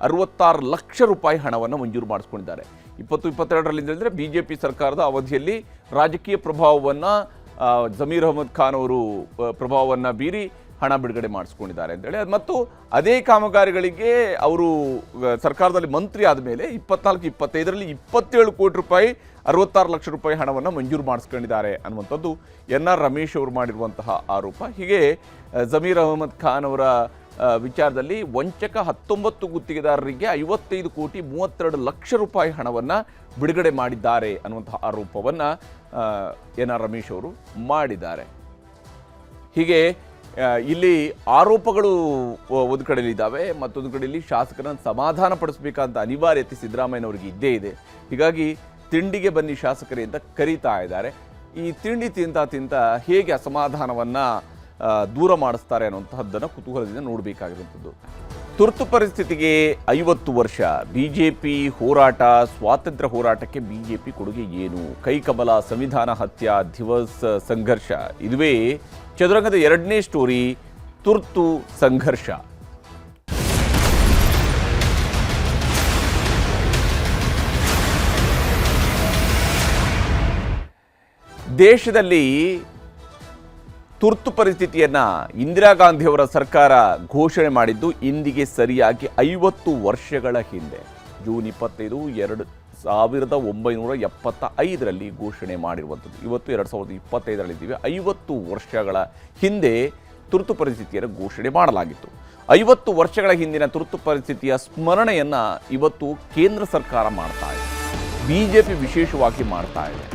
66 ಲಕ್ಷ ರೂಪಾಯಿ ಹಣವನ್ನು ಮಂಜೂರು ಮಾಡಿಸ್ಕೊಂಡಿದ್ದಾರೆ. 2022ರಲ್ಲಿ ಅಂದರೆ BJP ಸರ್ಕಾರದ ಅವಧಿಯಲ್ಲಿ ರಾಜಕೀಯ ಪ್ರಭಾವವನ್ನು ಜಮೀರ್ ಅಹಮದ್ ಖಾನ್ ಅವರು ಪ್ರಭಾವವನ್ನು ಬೀರಿ ಹಣ ಬಿಡುಗಡೆ ಮಾಡಿಸ್ಕೊಂಡಿದ್ದಾರೆ ಅಂತೇಳಿ. ಮತ್ತು ಅದೇ ಕಾಮಗಾರಿಗಳಿಗೆ ಅವರು ಸರ್ಕಾರದಲ್ಲಿ ಮಂತ್ರಿ ಆದ ಮೇಲೆ 24-25ರಲ್ಲಿ 27 ಕೋಟಿ ರೂಪಾಯಿ 66 ಲಕ್ಷ ರೂಪಾಯಿ ಹಣವನ್ನು ಮಂಜೂರು ಮಾಡಿಸ್ಕೊಂಡಿದ್ದಾರೆ ಅನ್ನುವಂಥದ್ದು NR ರಮೇಶ್ ಅವರು ಮಾಡಿರುವಂತಹ ಆರೋಪ. ಹೀಗೆ ಜಮೀರ್ ಅಹಮದ್ ಖಾನ್ ಅವರ ವಿಚಾರದಲ್ಲಿ ವಂಚಕ 19 ಗುತ್ತಿಗೆದಾರರಿಗೆ 55 ಕೋಟಿ 32 ಲಕ್ಷ ರೂಪಾಯಿ ಹಣವನ್ನು ಬಿಡುಗಡೆ ಮಾಡಿದ್ದಾರೆ ಅನ್ನುವಂತಹ ಆರೋಪವನ್ನು NR ರಮೇಶ್ ಅವರು ಮಾಡಿದ್ದಾರೆ. ಹೀಗೆ ಇಲ್ಲಿ ಆರೋಪಗಳು ಒಂದು ಕಡೆಯಲ್ಲಿದ್ದಾವೆ, ಮತ್ತೊಂದು ಕಡೆಯಲ್ಲಿ ಶಾಸಕರನ್ನು ಸಮಾಧಾನ ಪಡಿಸಬೇಕಂತ ಅನಿವಾರ್ಯತೆ ಸಿದ್ದರಾಮಯ್ಯನವರಿಗೆ ಇದ್ದೇ ಇದೆ. ಹೀಗಾಗಿ ತಿಂಡಿಗೆ ಬನ್ನಿ ಶಾಸಕರೇ ಅಂತ ಕರೀತಾ ಇದ್ದಾರೆ. ಈ ತಿಂಡಿ ತಿಂತ ಹೇಗೆ ಅಸಮಾಧಾನವನ್ನು ದೂರ ಮಾಡಿಸ್ತಾರೆ ಅನ್ನುವಂತಹದ್ದನ್ನು ಕುತೂಹಲದಿಂದ ನೋಡಬೇಕಾಗಿರುವಂಥದ್ದು. ತುರ್ತು ಪರಿಸ್ಥಿತಿಗೆ 50 ವರ್ಷ, BJP ಹೋರಾಟ, ಸ್ವಾತಂತ್ರ್ಯ ಹೋರಾಟಕ್ಕೆ BJP ಕೊಡುಗೆ ಏನು? ಕೈಕಮಲ ಸಂವಿಧಾನ ಹತ್ಯಾ ದಿವಸ್ ಸಂಘರ್ಷ, ಇದುವೇ ಚದುರಂಗದ 2ನೇ ಸ್ಟೋರಿ, ತುರ್ತು ಸಂಘರ್ಷ. ದೇಶದಲ್ಲಿ ತುರ್ತು ಪರಿಸ್ಥಿತಿಯನ್ನು ಇಂದಿರಾ ಗಾಂಧಿಯವರ ಸರ್ಕಾರ ಘೋಷಣೆ ಮಾಡಿದ್ದು ಇಂದಿಗೆ ಸರಿಯಾಗಿ 50 ವರ್ಷಗಳ ಹಿಂದೆ, ಜೂನ್ 25, 1975ರಲ್ಲಿ ಘೋಷಣೆ ಮಾಡಿರುವಂಥದ್ದು. ಇವತ್ತು 2025ರಲ್ಲಿದ್ದೀವಿ. 50 ವರ್ಷಗಳ ಹಿಂದೆ ತುರ್ತು ಪರಿಸ್ಥಿತಿಯನ್ನು ಘೋಷಣೆ ಮಾಡಲಾಗಿತ್ತು. 50 ವರ್ಷಗಳ ಹಿಂದಿನ ತುರ್ತು ಪರಿಸ್ಥಿತಿಯ ಸ್ಮರಣೆಯನ್ನು ಇವತ್ತು ಕೇಂದ್ರ ಸರ್ಕಾರ ಮಾಡ್ತಾ ಇದೆ, BJP ವಿಶೇಷವಾಗಿ ಮಾಡ್ತಾ ಇದೆ.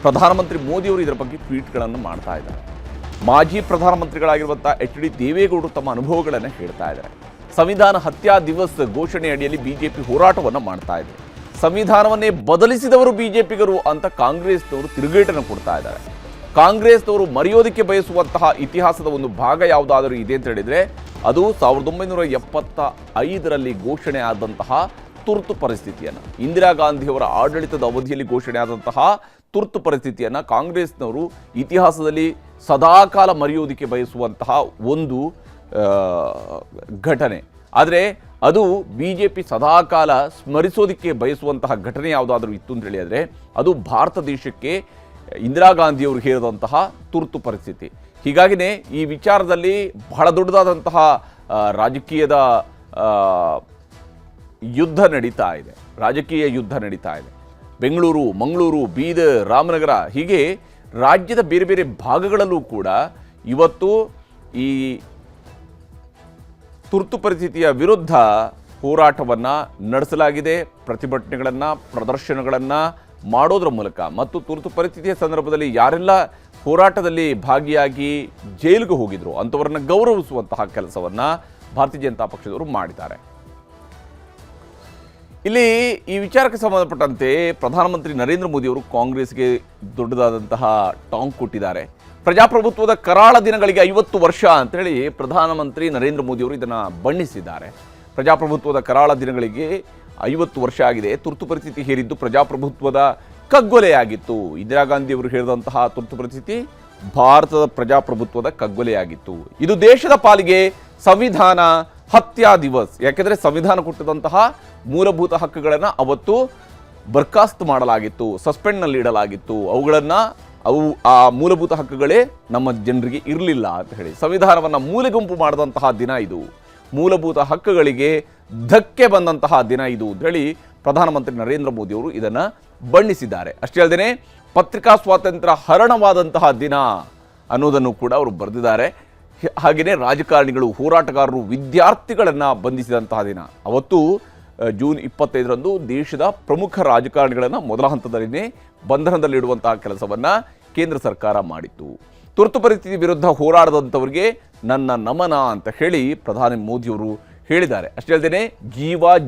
ಪ್ರಧಾನಮಂತ್ರಿ ಮೋದಿಯವರು ಇದರ ಬಗ್ಗೆ ಟ್ವೀಟ್ಗಳನ್ನು ಮಾಡ್ತಾ ಇದ್ದಾರೆ. ಮಾಜಿ ಪ್ರಧಾನಮಂತ್ರಿಗಳಾಗಿರುವಂಥ ಎಚ್ ಡಿ ದೇವೇಗೌಡರು ತಮ್ಮ ಅನುಭವಗಳನ್ನು ಹೇಳ್ತಾ ಇದ್ದಾರೆ. ಸಂವಿಧಾನ ಹತ್ಯಾ ದಿವಸ್ ಘೋಷಣೆ ಅಡಿಯಲ್ಲಿ ಬಿಜೆಪಿ ಹೋರಾಟವನ್ನು ಮಾಡ್ತಾ ಇದೆ. ಸಂವಿಧಾನವನ್ನೇ ಬದಲಿಸಿದವರು ಬಿಜೆಪಿಗರು ಅಂತ ಕಾಂಗ್ರೆಸ್ನವರು ತಿರುಗೇಟನ್ನು ಕೊಡ್ತಾ ಇದ್ದಾರೆ. ಕಾಂಗ್ರೆಸ್ನವರು ಮರೆಯೋದಕ್ಕೆ ಬಯಸುವಂತಹ ಇತಿಹಾಸದ ಒಂದು ಭಾಗ ಯಾವುದಾದರೂ ಇದೆ ಅಂತ ಹೇಳಿದರೆ ಅದು 1975ರಲ್ಲಿ ಘೋಷಣೆ ಆದಂತಹ ತುರ್ತು ಪರಿಸ್ಥಿತಿಯನ್ನು, ಇಂದಿರಾ ಗಾಂಧಿಯವರ ಆಡಳಿತದ ಅವಧಿಯಲ್ಲಿ ಘೋಷಣೆ ಆದಂತಹ ತುರ್ತು ಪರಿಸ್ಥಿತಿಯನ್ನು ಕಾಂಗ್ರೆಸ್ನವರು ಇತಿಹಾಸದಲ್ಲಿ ಸದಾಕಾಲ ಮರೆಯೋದಕ್ಕೆ ಬಯಸುವಂತಹ ಒಂದು ಘಟನೆ. ಆದರೆ ಅದು ಬಿ ಜೆ ಪಿ ಸದಾಕಾಲ ಸ್ಮರಿಸೋದಕ್ಕೆ ಬಯಸುವಂತಹ ಘಟನೆ ಯಾವುದಾದ್ರೂ ಇತ್ತು ಅಂತ ಹೇಳಿದರೆ ಅದು ಭಾರತ ದೇಶಕ್ಕೆ ಇಂದಿರಾ ಗಾಂಧಿಯವರು ಹೇರಿದಂತಹ ತುರ್ತು ಪರಿಸ್ಥಿತಿ. ಹೀಗಾಗಿಯೇ ಈ ವಿಚಾರದಲ್ಲಿ ಬಹಳ ದೊಡ್ಡದಾದಂತಹ ರಾಜಕೀಯದ ಯುದ್ಧ ನಡೀತಾ ಇದೆ, ರಾಜಕೀಯ ಯುದ್ಧ ನಡೀತಾ ಇದೆ. ಬೆಂಗಳೂರು, ಮಂಗಳೂರು, ಬೀದರ್, ರಾಮನಗರ ಹೀಗೆ ರಾಜ್ಯದ ಬೇರೆ ಬೇರೆ ಭಾಗಗಳಲ್ಲೂ ಕೂಡ ಇವತ್ತು ಈ ತುರ್ತು ಪರಿಸ್ಥಿತಿಯ ವಿರುದ್ಧ ಹೋರಾಟವನ್ನು ನಡೆಸಲಾಗಿದೆ. ಪ್ರತಿಭಟನೆಗಳನ್ನು, ಪ್ರದರ್ಶನಗಳನ್ನು ಮಾಡೋದ್ರ ಮೂಲಕ ಮತ್ತು ತುರ್ತು ಪರಿಸ್ಥಿತಿಯ ಸಂದರ್ಭದಲ್ಲಿ ಯಾರೆಲ್ಲ ಹೋರಾಟದಲ್ಲಿ ಭಾಗಿಯಾಗಿ ಜೈಲಿಗೆ ಹೋಗಿದ್ರು ಅಂಥವರನ್ನು ಗೌರವಿಸುವಂತಹ ಕೆಲಸವನ್ನು ಭಾರತೀಯ ಜನತಾ ಪಕ್ಷದವರು ಮಾಡಿದ್ದಾರೆ. ಇಲ್ಲಿ ಈ ವಿಚಾರಕ್ಕೆ ಸಂಬಂಧಪಟ್ಟಂತೆ ಪ್ರಧಾನಮಂತ್ರಿ ನರೇಂದ್ರ ಮೋದಿಯವರು ಕಾಂಗ್ರೆಸ್ಗೆ ದೊಡ್ಡದಾದಂತಹ ಟಾಂಗ್ ಕೊಟ್ಟಿದ್ದಾರೆ. ಪ್ರಜಾಪ್ರಭುತ್ವದ ಕರಾಳ ದಿನಗಳಿಗೆ 50 ವರ್ಷ ಅಂತೇಳಿ ಪ್ರಧಾನಮಂತ್ರಿ ನರೇಂದ್ರ ಮೋದಿಯವರು ಇದನ್ನು ಬಣ್ಣಿಸಿದ್ದಾರೆ. ಪ್ರಜಾಪ್ರಭುತ್ವದ ಕರಾಳ ದಿನಗಳಿಗೆ 50 ವರ್ಷ ಆಗಿದೆ. ತುರ್ತು ಪರಿಸ್ಥಿತಿ ಹೇರಿದ್ದು ಪ್ರಜಾಪ್ರಭುತ್ವದ ಕಗ್ಗೊಲೆಯಾಗಿತ್ತು. ಇಂದಿರಾ ಗಾಂಧಿಯವರು ಹೇಳಿದಂತಹ ತುರ್ತು ಪರಿಸ್ಥಿತಿ ಭಾರತದ ಪ್ರಜಾಪ್ರಭುತ್ವದ ಕಗ್ಗೊಲೆಯಾಗಿತ್ತು. ಇದು ದೇಶದ ಪಾಲಿಗೆ ಸಂವಿಧಾನ ಹತ್ಯಾ ದಿವಸ್. ಯಾಕೆಂದರೆ ಸಂವಿಧಾನ ಕೊಟ್ಟಂತಹ ಮೂಲಭೂತ ಹಕ್ಕುಗಳನ್ನು ಅವತ್ತು ಬರ್ಖಾಸ್ತು ಮಾಡಲಾಗಿತ್ತು, ಸಸ್ಪೆಂಡ್ನಲ್ಲಿ ಇಡಲಾಗಿತ್ತು. ಅವು ಆ ಮೂಲಭೂತ ಹಕ್ಕುಗಳೇ ನಮ್ಮ ಜನರಿಗೆ ಇರಲಿಲ್ಲ ಅಂತ ಹೇಳಿ ಸಂವಿಧಾನವನ್ನು ಮೂಲೆಗುಂಪು ಮಾಡಿದಂತಹ ದಿನ ಇದು. ಮೂಲಭೂತ ಹಕ್ಕುಗಳಿಗೆ ಧಕ್ಕೆ ಬಂದಂತಹ ದಿನ ಇದು ಅಂತ ಹೇಳಿ ಪ್ರಧಾನಮಂತ್ರಿ ನರೇಂದ್ರ ಮೋದಿಯವರು ಇದನ್ನು ಬಣ್ಣಿಸಿದ್ದಾರೆ. ಅಷ್ಟೇ ಅಲ್ಲದೆ ಪತ್ರಿಕಾ ಸ್ವಾತಂತ್ರ್ಯ ಹರಣವಾದಂತಹ ದಿನ ಅನ್ನೋದನ್ನು ಕೂಡ ಅವರು ಬರೆದಿದ್ದಾರೆ. ಹಾಗೆಯೇ ರಾಜಕಾರಣಿಗಳು, ಹೋರಾಟಗಾರರು, ವಿದ್ಯಾರ್ಥಿಗಳನ್ನು ಬಂಧಿಸಿದಂತಹ ದಿನ. ಅವತ್ತು ಜೂನ್ 25ರಂದು ದೇಶದ ಪ್ರಮುಖ ರಾಜಕಾರಣಿಗಳನ್ನು ಮೊದಲ ಹಂತದಲ್ಲಿಯೇ ಬಂಧನದಲ್ಲಿಡುವಂತಹ ಕೆಲಸವನ್ನು ಕೇಂದ್ರ ಸರ್ಕಾರ ಮಾಡಿತ್ತು. ತುರ್ತು ಪರಿಸ್ಥಿತಿ ವಿರುದ್ಧ ಹೋರಾಡದಂಥವರಿಗೆ ನನ್ನ ನಮನ ಅಂತ ಹೇಳಿ ಪ್ರಧಾನಿ ಮೋದಿಯವರು ಹೇಳಿದ್ದಾರೆ. ಅಷ್ಟೇ ಅಲ್ಲದೆ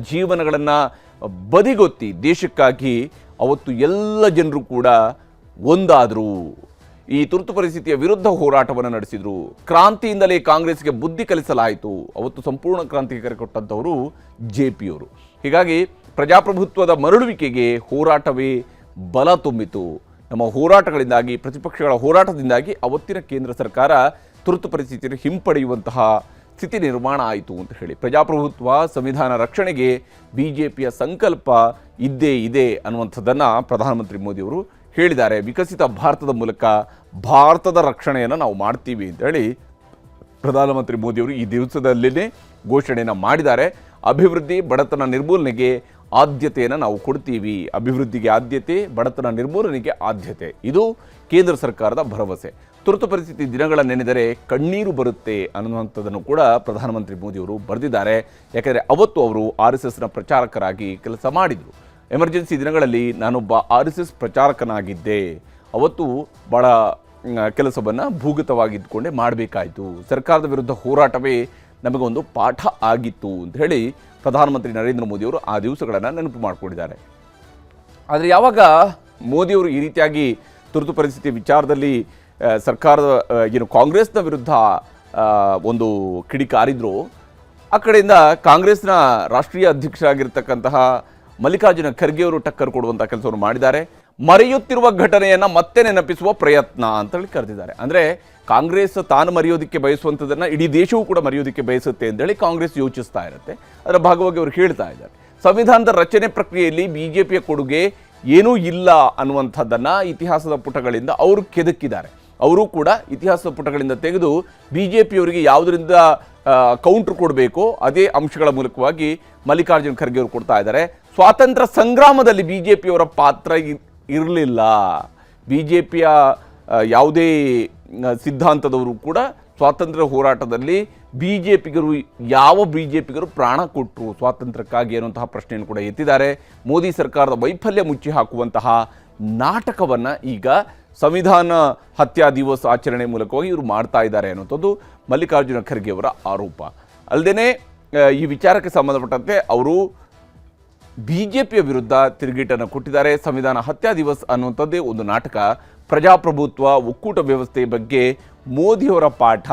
ಜೀವನಗಳನ್ನು ಬದಿಗೊತ್ತಿ ದೇಶಕ್ಕಾಗಿ ಅವತ್ತು ಎಲ್ಲ ಜನರು ಕೂಡ ಒಂದಾದರು. ಈ ತುರ್ತು ಪರಿಸ್ಥಿತಿಯ ವಿರುದ್ಧ ಹೋರಾಟವನ್ನು ನಡೆಸಿದರು. ಕ್ರಾಂತಿಯಿಂದಲೇ ಕಾಂಗ್ರೆಸ್ಗೆ ಬುದ್ಧಿ ಕಲಿಸಲಾಯಿತು. ಅವತ್ತು ಸಂಪೂರ್ಣ ಕ್ರಾಂತಿಗೆ ಕರೆ ಕೊಟ್ಟಂಥವರು JPಯವರು. ಹೀಗಾಗಿ ಪ್ರಜಾಪ್ರಭುತ್ವದ ಮರಳುವಿಕೆಗೆ ಹೋರಾಟವೇ ಬಲ ತುಂಬಿತು. ನಮ್ಮ ಹೋರಾಟಗಳಿಂದಾಗಿ, ಪ್ರತಿಪಕ್ಷಗಳ ಹೋರಾಟದಿಂದಾಗಿ ಅವತ್ತಿನ ಕೇಂದ್ರ ಸರ್ಕಾರ ತುರ್ತು ಪರಿಸ್ಥಿತಿಯನ್ನು ಹಿಂಪಡೆಯುವಂತಹ ಸ್ಥಿತಿ ನಿರ್ಮಾಣ ಆಯಿತು ಅಂತ ಹೇಳಿ ಪ್ರಜಾಪ್ರಭುತ್ವ, ಸಂವಿಧಾನ ರಕ್ಷಣೆಗೆ BJPಯ ಸಂಕಲ್ಪ ಇದ್ದೇ ಇದೆ ಅನ್ನುವಂಥದ್ದನ್ನು ಪ್ರಧಾನಮಂತ್ರಿ ಮೋದಿಯವರು ಹೇಳಿದ್ದಾರೆ. ವಿಕಸಿತ ಭಾರತದ ಮೂಲಕ ಭಾರತದ ರಕ್ಷಣೆಯನ್ನು ನಾವು ಮಾಡ್ತೀವಿ ಅಂತ ಹೇಳಿ ಪ್ರಧಾನಮಂತ್ರಿ ಮೋದಿಯವರು ಈ ದಿವಸದಲ್ಲೇ ಘೋಷಣೆಯನ್ನು ಮಾಡಿದ್ದಾರೆ. ಅಭಿವೃದ್ಧಿ, ಬಡತನ ನಿರ್ಮೂಲನೆಗೆ ಆದ್ಯತೆಯನ್ನು ನಾವು ಕೊಡ್ತೀವಿ. ಅಭಿವೃದ್ಧಿಗೆ ಆದ್ಯತೆ, ಬಡತನ ನಿರ್ಮೂಲನೆಗೆ ಆದ್ಯತೆ, ಇದು ಕೇಂದ್ರ ಸರ್ಕಾರದ ಭರವಸೆ. ತುರ್ತು ಪರಿಸ್ಥಿತಿ ದಿನಗಳ ನೆನೆದರೆ ಕಣ್ಣೀರು ಬರುತ್ತೆ ಅನ್ನುವಂಥದ್ದನ್ನು ಕೂಡ ಪ್ರಧಾನಮಂತ್ರಿ ಮೋದಿಯವರು ಬರೆದಿದ್ದಾರೆ. ಯಾಕೆಂದರೆ ಅವತ್ತು ಅವರು RSSನ ಪ್ರಚಾರಕರಾಗಿ ಕೆಲಸ ಮಾಡಿದರು. ಎಮರ್ಜೆನ್ಸಿ ದಿನಗಳಲ್ಲಿ ನಾನೊಬ್ಬ RSS ಪ್ರಚಾರಕನಾಗಿದ್ದೆ. ಅವತ್ತು ಭಾಳ ಕೆಲಸವನ್ನು ಭೂಗತವಾಗಿದ್ದುಕೊಂಡೇ ಮಾಡಬೇಕಾಯಿತು. ಸರ್ಕಾರದ ವಿರುದ್ಧ ಹೋರಾಟವೇ ನಮಗೊಂದು ಪಾಠ ಆಗಿತ್ತು ಅಂತ ಹೇಳಿ ಪ್ರಧಾನಮಂತ್ರಿ ನರೇಂದ್ರ ಮೋದಿಯವರು ಆ ದಿವಸಗಳನ್ನು ನೆನಪು ಮಾಡಿಕೊಂಡಿದ್ದಾರೆ. ಆದರೆ ಯಾವಾಗ ಮೋದಿಯವರು ಈ ರೀತಿಯಾಗಿ ತುರ್ತು ಪರಿಸ್ಥಿತಿ ವಿಚಾರದಲ್ಲಿ ಸರ್ಕಾರದ ಕಾಂಗ್ರೆಸ್ನ ವಿರುದ್ಧ ಒಂದು ಕಿಡಿಕಾರಿದ್ರು, ಆ ಕಡೆಯಿಂದ ಕಾಂಗ್ರೆಸ್ನ ರಾಷ್ಟ್ರೀಯ ಅಧ್ಯಕ್ಷರಾಗಿರ್ತಕ್ಕಂತಹ ಮಲ್ಲಿಕಾರ್ಜುನ ಖರ್ಗೆ ಅವರು ಟಕ್ಕರ್ ಕೊಡುವಂಥ ಕೆಲಸವನ್ನು ಮಾಡಿದ್ದಾರೆ. ಮರೆಯುತ್ತಿರುವ ಘಟನೆಯನ್ನು ಮತ್ತೆ ನೆನಪಿಸುವ ಪ್ರಯತ್ನ ಅಂತೇಳಿ ಕರೆದಿದ್ದಾರೆ. ಅಂದರೆ ಕಾಂಗ್ರೆಸ್ ತಾನು ಮರೆಯೋದಕ್ಕೆ ಬಯಸುವಂಥದ್ದನ್ನು ಇಡೀ ದೇಶವೂ ಕೂಡ ಮರೆಯೋದಕ್ಕೆ ಬಯಸುತ್ತೆ ಅಂತೇಳಿ ಕಾಂಗ್ರೆಸ್ ಯೋಚಿಸ್ತಾ ಇರುತ್ತೆ. ಅದರ ಭಾಗವಾಗಿ ಅವರು ಹೇಳ್ತಾ ಇದ್ದಾರೆ. ಸಂವಿಧಾನದ ರಚನೆ ಪ್ರಕ್ರಿಯೆಯಲ್ಲಿ BJPಯ ಕೊಡುಗೆ ಏನೂ ಇಲ್ಲ ಅನ್ನುವಂಥದ್ದನ್ನು ಇತಿಹಾಸದ ಪುಟಗಳಿಂದ ಅವರು ಕೆದಕಿದ್ದಾರೆ. ಅವರು ಕೂಡ ಇತಿಹಾಸದ ಪುಟಗಳಿಂದ ತೆಗೆದು BJPಯವರಿಗೆ ಯಾವುದರಿಂದ ಕೌಂಟ್ರ್ ಕೊಡಬೇಕೋ ಅದೇ ಅಂಶಗಳ ಮೂಲಕವಾಗಿ ಮಲ್ಲಿಕಾರ್ಜುನ ಖರ್ಗೆ ಅವರು ಕೊಡ್ತಾ ಇದ್ದಾರೆ. ಸ್ವಾತಂತ್ರ್ಯ ಸಂಗ್ರಾಮದಲ್ಲಿ BJPಯವರ ಪಾತ್ರ ಇರಲಿಲ್ಲ. BJPಯ ಯಾವುದೇ ಸಿದ್ಧಾಂತದವರು ಕೂಡ ಸ್ವಾತಂತ್ರ್ಯ ಹೋರಾಟದಲ್ಲಿ ಯಾವ BJPಗರು ಪ್ರಾಣ ಕೊಟ್ಟರು ಸ್ವಾತಂತ್ರ್ಯಕ್ಕಾಗಿ ಅನ್ನುವಂತಹ ಪ್ರಶ್ನೆಯನ್ನು ಕೂಡ ಎತ್ತಿದ್ದಾರೆ. ಮೋದಿ ಸರ್ಕಾರದ ವೈಫಲ್ಯ ಮುಚ್ಚಿ ಹಾಕುವಂತಹ ನಾಟಕವನ್ನು ಈಗ ಸಂವಿಧಾನ ಹತ್ಯಾ ದಿವಸ ಆಚರಣೆ ಮೂಲಕವಾಗಿ ಇವರು ಮಾಡ್ತಾ ಇದ್ದಾರೆ ಅನ್ನೋಂಥದ್ದು ಮಲ್ಲಿಕಾರ್ಜುನ ಖರ್ಗೆ ಅವರ ಆರೋಪ. ಅಲ್ಲದೆ ಈ ವಿಚಾರಕ್ಕೆ ಸಂಬಂಧಪಟ್ಟಂತೆ ಅವರು BJPಯ ವಿರುದ್ಧ ತಿರುಗೇಟನ್ನು ಕೊಟ್ಟಿದ್ದಾರೆ. ಸಂವಿಧಾನ ಹತ್ಯಾ ದಿವಸ್ ಅನ್ನುವಂಥದ್ದೇ ಒಂದು ನಾಟಕ. ಪ್ರಜಾಪ್ರಭುತ್ವ, ಒಕ್ಕೂಟ ವ್ಯವಸ್ಥೆ ಬಗ್ಗೆ ಮೋದಿಯವರ ಪಾಠ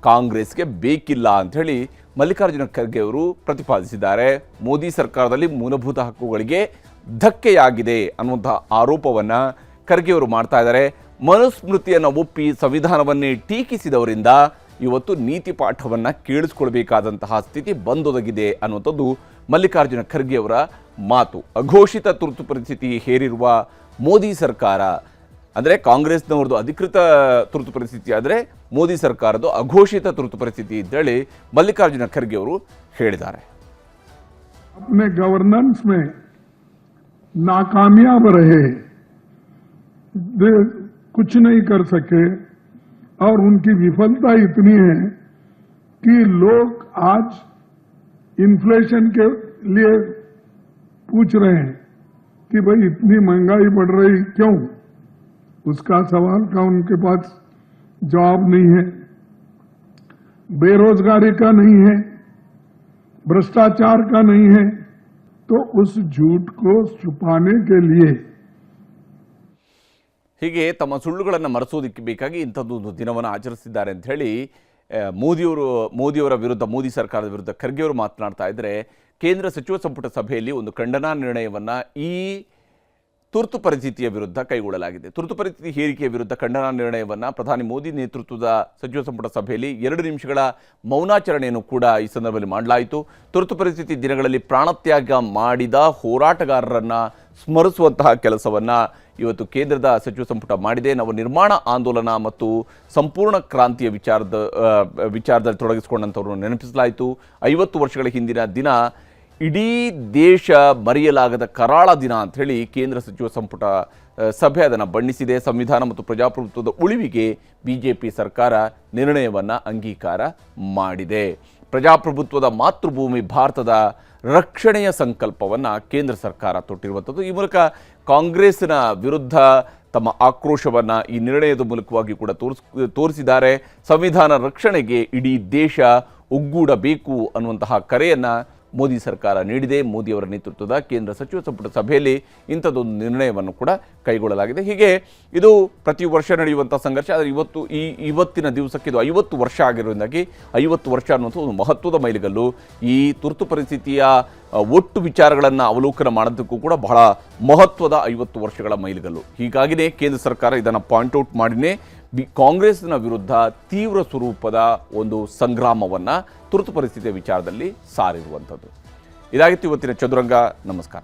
ಕಾಂಗ್ರೆಸ್ಗೆ ಬೇಕಿಲ್ಲ ಅಂಥೇಳಿ ಮಲ್ಲಿಕಾರ್ಜುನ ಖರ್ಗೆ ಅವರು ಪ್ರತಿಪಾದಿಸಿದ್ದಾರೆ. ಮೋದಿ ಸರ್ಕಾರದಲ್ಲಿ ಮೂಲಭೂತ ಹಕ್ಕುಗಳಿಗೆ ಧಕ್ಕೆಯಾಗಿದೆ ಅನ್ನುವಂಥ ಆರೋಪವನ್ನು ಖರ್ಗೆ ಅವರು ಮಾಡ್ತಾ ಇದ್ದಾರೆ. ಮನುಸ್ಮೃತಿಯನ್ನು ಒಪ್ಪಿ ಸಂವಿಧಾನವನ್ನೇ ಟೀಕಿಸಿದವರಿಂದ ಇವತ್ತು ನೀತಿ ಪಾಠವನ್ನು ಕೇಳಿಸ್ಕೊಳ್ಬೇಕಾದಂತಹ ಸ್ಥಿತಿ ಬಂದೊದಗಿದೆ ಅನ್ನುವಂಥದ್ದು ಮಲ್ಲಿಕಾರ್ಜುನ ಖರ್ಗೆ ಅವರ ಮಾತು. ಅಘೋಷಿತ ತುರ್ತು ಪರಿಸ್ಥಿತಿ ಹೇರಿರುವ ಮೋದಿ ಸರ್ಕಾರ, ಅಂದರೆ ಕಾಂಗ್ರೆಸ್ನವ್ರದ್ದು ಅಧಿಕೃತ ತುರ್ತು ಪರಿಸ್ಥಿತಿ ಆದರೆ ಮೋದಿ ಸರ್ಕಾರದ್ದು ಅಘೋಷಿತ ತುರ್ತು ಪರಿಸ್ಥಿತಿ ಅಂತೇಳಿ ಮಲ್ಲಿಕಾರ್ಜುನ ಖರ್ಗೆ ಅವರು ಹೇಳಿದ್ದಾರೆ. अपने गवर्नेंस में नाकामयाब रहे, कुछ नहीं कर सके और उनकी विफलता इतनी है कि लोग आज इन्फ्लेशन के लिए पूछ रहे हैं कि भाई इतनी महंगाई बढ़ रही क्यों? उसका सवाल का उनके पास जवाब नहीं है। बेरोजगारी का नहीं है, भ्रष्टाचार का नहीं है, तो उस झूठ को छुपाने के लिए ಹೀಗೆ ತಮ್ಮ ಸುಳ್ಳುಗಳನ್ನು ಮರೆಸೋದಕ್ಕೆ ಬೇಕಾಗಿ ಇಂಥದ್ದೊಂದು ದಿನವನ್ನು ಆಚರಿಸಿದ್ದಾರೆ ಅಂತ ಹೇಳಿ ಮೋದಿಯವರ ವಿರುದ್ಧ, ಮೋದಿ ಸರ್ಕಾರದ ವಿರುದ್ಧ ಖರ್ಗೆ ಅವರು ಮಾತನಾಡ್ತಾ ಇದ್ದರೆ, ಕೇಂದ್ರ ಸಚಿವ ಸಂಪುಟ ಸಭೆಯಲ್ಲಿ ಒಂದು ಖಂಡನಾ ನಿರ್ಣಯವನ್ನು ಈ ತುರ್ತು ಪರಿಸ್ಥಿತಿಯ ವಿರುದ್ಧ ಕೈಗೊಳ್ಳಲಾಗಿದೆ. ತುರ್ತು ಪರಿಸ್ಥಿತಿ ಹೇರಿಕೆಯ ವಿರುದ್ಧ ಖಂಡನಾ ನಿರ್ಣಯವನ್ನು ಪ್ರಧಾನಿ ಮೋದಿ ನೇತೃತ್ವದ ಸಚಿವ ಸಂಪುಟ ಸಭೆಯಲ್ಲಿ 2 ನಿಮಿಷಗಳ ಮೌನಾಚರಣೆಯನ್ನು ಕೂಡ ಈ ಸಂದರ್ಭದಲ್ಲಿ ಮಾಡಲಾಯಿತು. ತುರ್ತು ಪರಿಸ್ಥಿತಿ ದಿನಗಳಲ್ಲಿ ಪ್ರಾಣತ್ಯಾಗ ಮಾಡಿದ ಹೋರಾಟಗಾರರನ್ನು ಸ್ಮರಿಸುವಂತಹ ಕೆಲಸವನ್ನು ಇವತ್ತು ಕೇಂದ್ರದ ಸಚಿವ ಸಂಪುಟ ಮಾಡಿದೆ. ನವ ನಿರ್ಮಾಣ ಆಂದೋಲನ ಮತ್ತು ಸಂಪೂರ್ಣ ಕ್ರಾಂತಿಯ ವಿಚಾರದಲ್ಲಿ ತೊಡಗಿಸಿಕೊಂಡಂಥವ್ರನ್ನು ನೆನಪಿಸಲಾಯಿತು. 50 ವರ್ಷಗಳ ಹಿಂದಿನ ದಿನ ಇಡೀ ದೇಶ ಮರೆಯಲಾಗದ ಕರಾಳ ದಿನ ಅಂಥೇಳಿ ಕೇಂದ್ರ ಸಚಿವ ಸಂಪುಟ ಸಭೆ ಅದನ್ನು ಬಣ್ಣಿಸಿದೆ. ಸಂವಿಧಾನ ಮತ್ತು ಪ್ರಜಾಪ್ರಭುತ್ವದ ಉಳಿವಿಗೆ BJP ಸರ್ಕಾರ ನಿರ್ಣಯವನ್ನು ಅಂಗೀಕಾರ ಮಾಡಿದೆ. ಪ್ರಜಾಪ್ರಭುತ್ವದ ಮಾತೃಭೂಮಿ ಭಾರತದ ರಕ್ಷಣೆಯ ಸಂಕಲ್ಪವನ್ನು ಕೇಂದ್ರ ಸರ್ಕಾರ ತೊಟ್ಟಿರುವಂಥದ್ದು. ಈ ಮೂಲಕ ಕಾಂಗ್ರೆಸ್ನ ವಿರುದ್ಧ ತಮ್ಮ ಆಕ್ರೋಶವನ್ನು ಈ ನಿರ್ಣಯದ ಮೂಲಕವಾಗಿ ಕೂಡ ತೋರಿಸಿದ್ದಾರೆ. ಸಂವಿಧಾನ ರಕ್ಷಣೆಗೆ ಇಡೀ ದೇಶ ಒಗ್ಗೂಡಬೇಕು ಅನ್ನುವಂತಹ ಕರೆಯನ್ನು ಮೋದಿ ಸರ್ಕಾರ ನೀಡಿದೆ. ಮೋದಿಯವರ ನೇತೃತ್ವದ ಕೇಂದ್ರ ಸಚಿವ ಸಂಪುಟ ಸಭೆಯಲ್ಲಿ ಇಂಥದ್ದೊಂದು ನಿರ್ಣಯವನ್ನು ಕೂಡ ಕೈಗೊಳ್ಳಲಾಗಿದೆ. ಹೀಗೆ ಇದು ಪ್ರತಿ ವರ್ಷ ನಡೆಯುವಂಥ ಸಂಘರ್ಷ. ಆದರೆ ಇವತ್ತಿನ ದಿವಸಕ್ಕೆ ಇದು 50 ವರ್ಷ ಆಗಿರೋದ್ರಿಂದಾಗಿ 50 ವರ್ಷ ಅನ್ನುವಂಥ ಒಂದು ಮಹತ್ವದ ಮೈಲಿಗಲ್ಲು. ಈ ತುರ್ತು ಪರಿಸ್ಥಿತಿಯ ಒಟ್ಟು ವಿಚಾರಗಳನ್ನು ಅವಲೋಕನ ಮಾಡೋದಕ್ಕೂ ಕೂಡ ಬಹಳ ಮಹತ್ವದ 50 ವರ್ಷಗಳ ಮೈಲಿಗಲ್ಲು. ಹೀಗಾಗಿಯೇ ಕೇಂದ್ರ ಸರ್ಕಾರ ಇದನ್ನು ಪಾಯಿಂಟ್ಔಟ್ ಮಾಡಿನೇ ಕಾಂಗ್ರೆಸ್ನ ವಿರುದ್ಧ ತೀವ್ರ ಸ್ವರೂಪದ ಒಂದು ಸಂಗ್ರಾಮವನ್ನು ತುರ್ತು ಪರಿಸ್ಥಿತಿಯ ವಿಚಾರದಲ್ಲಿ ಸಾರಿರುವಂಥದ್ದು. ಇದಾಗಿತ್ತು ಇವತ್ತಿನ ಚದುರಂಗ. ನಮಸ್ಕಾರ.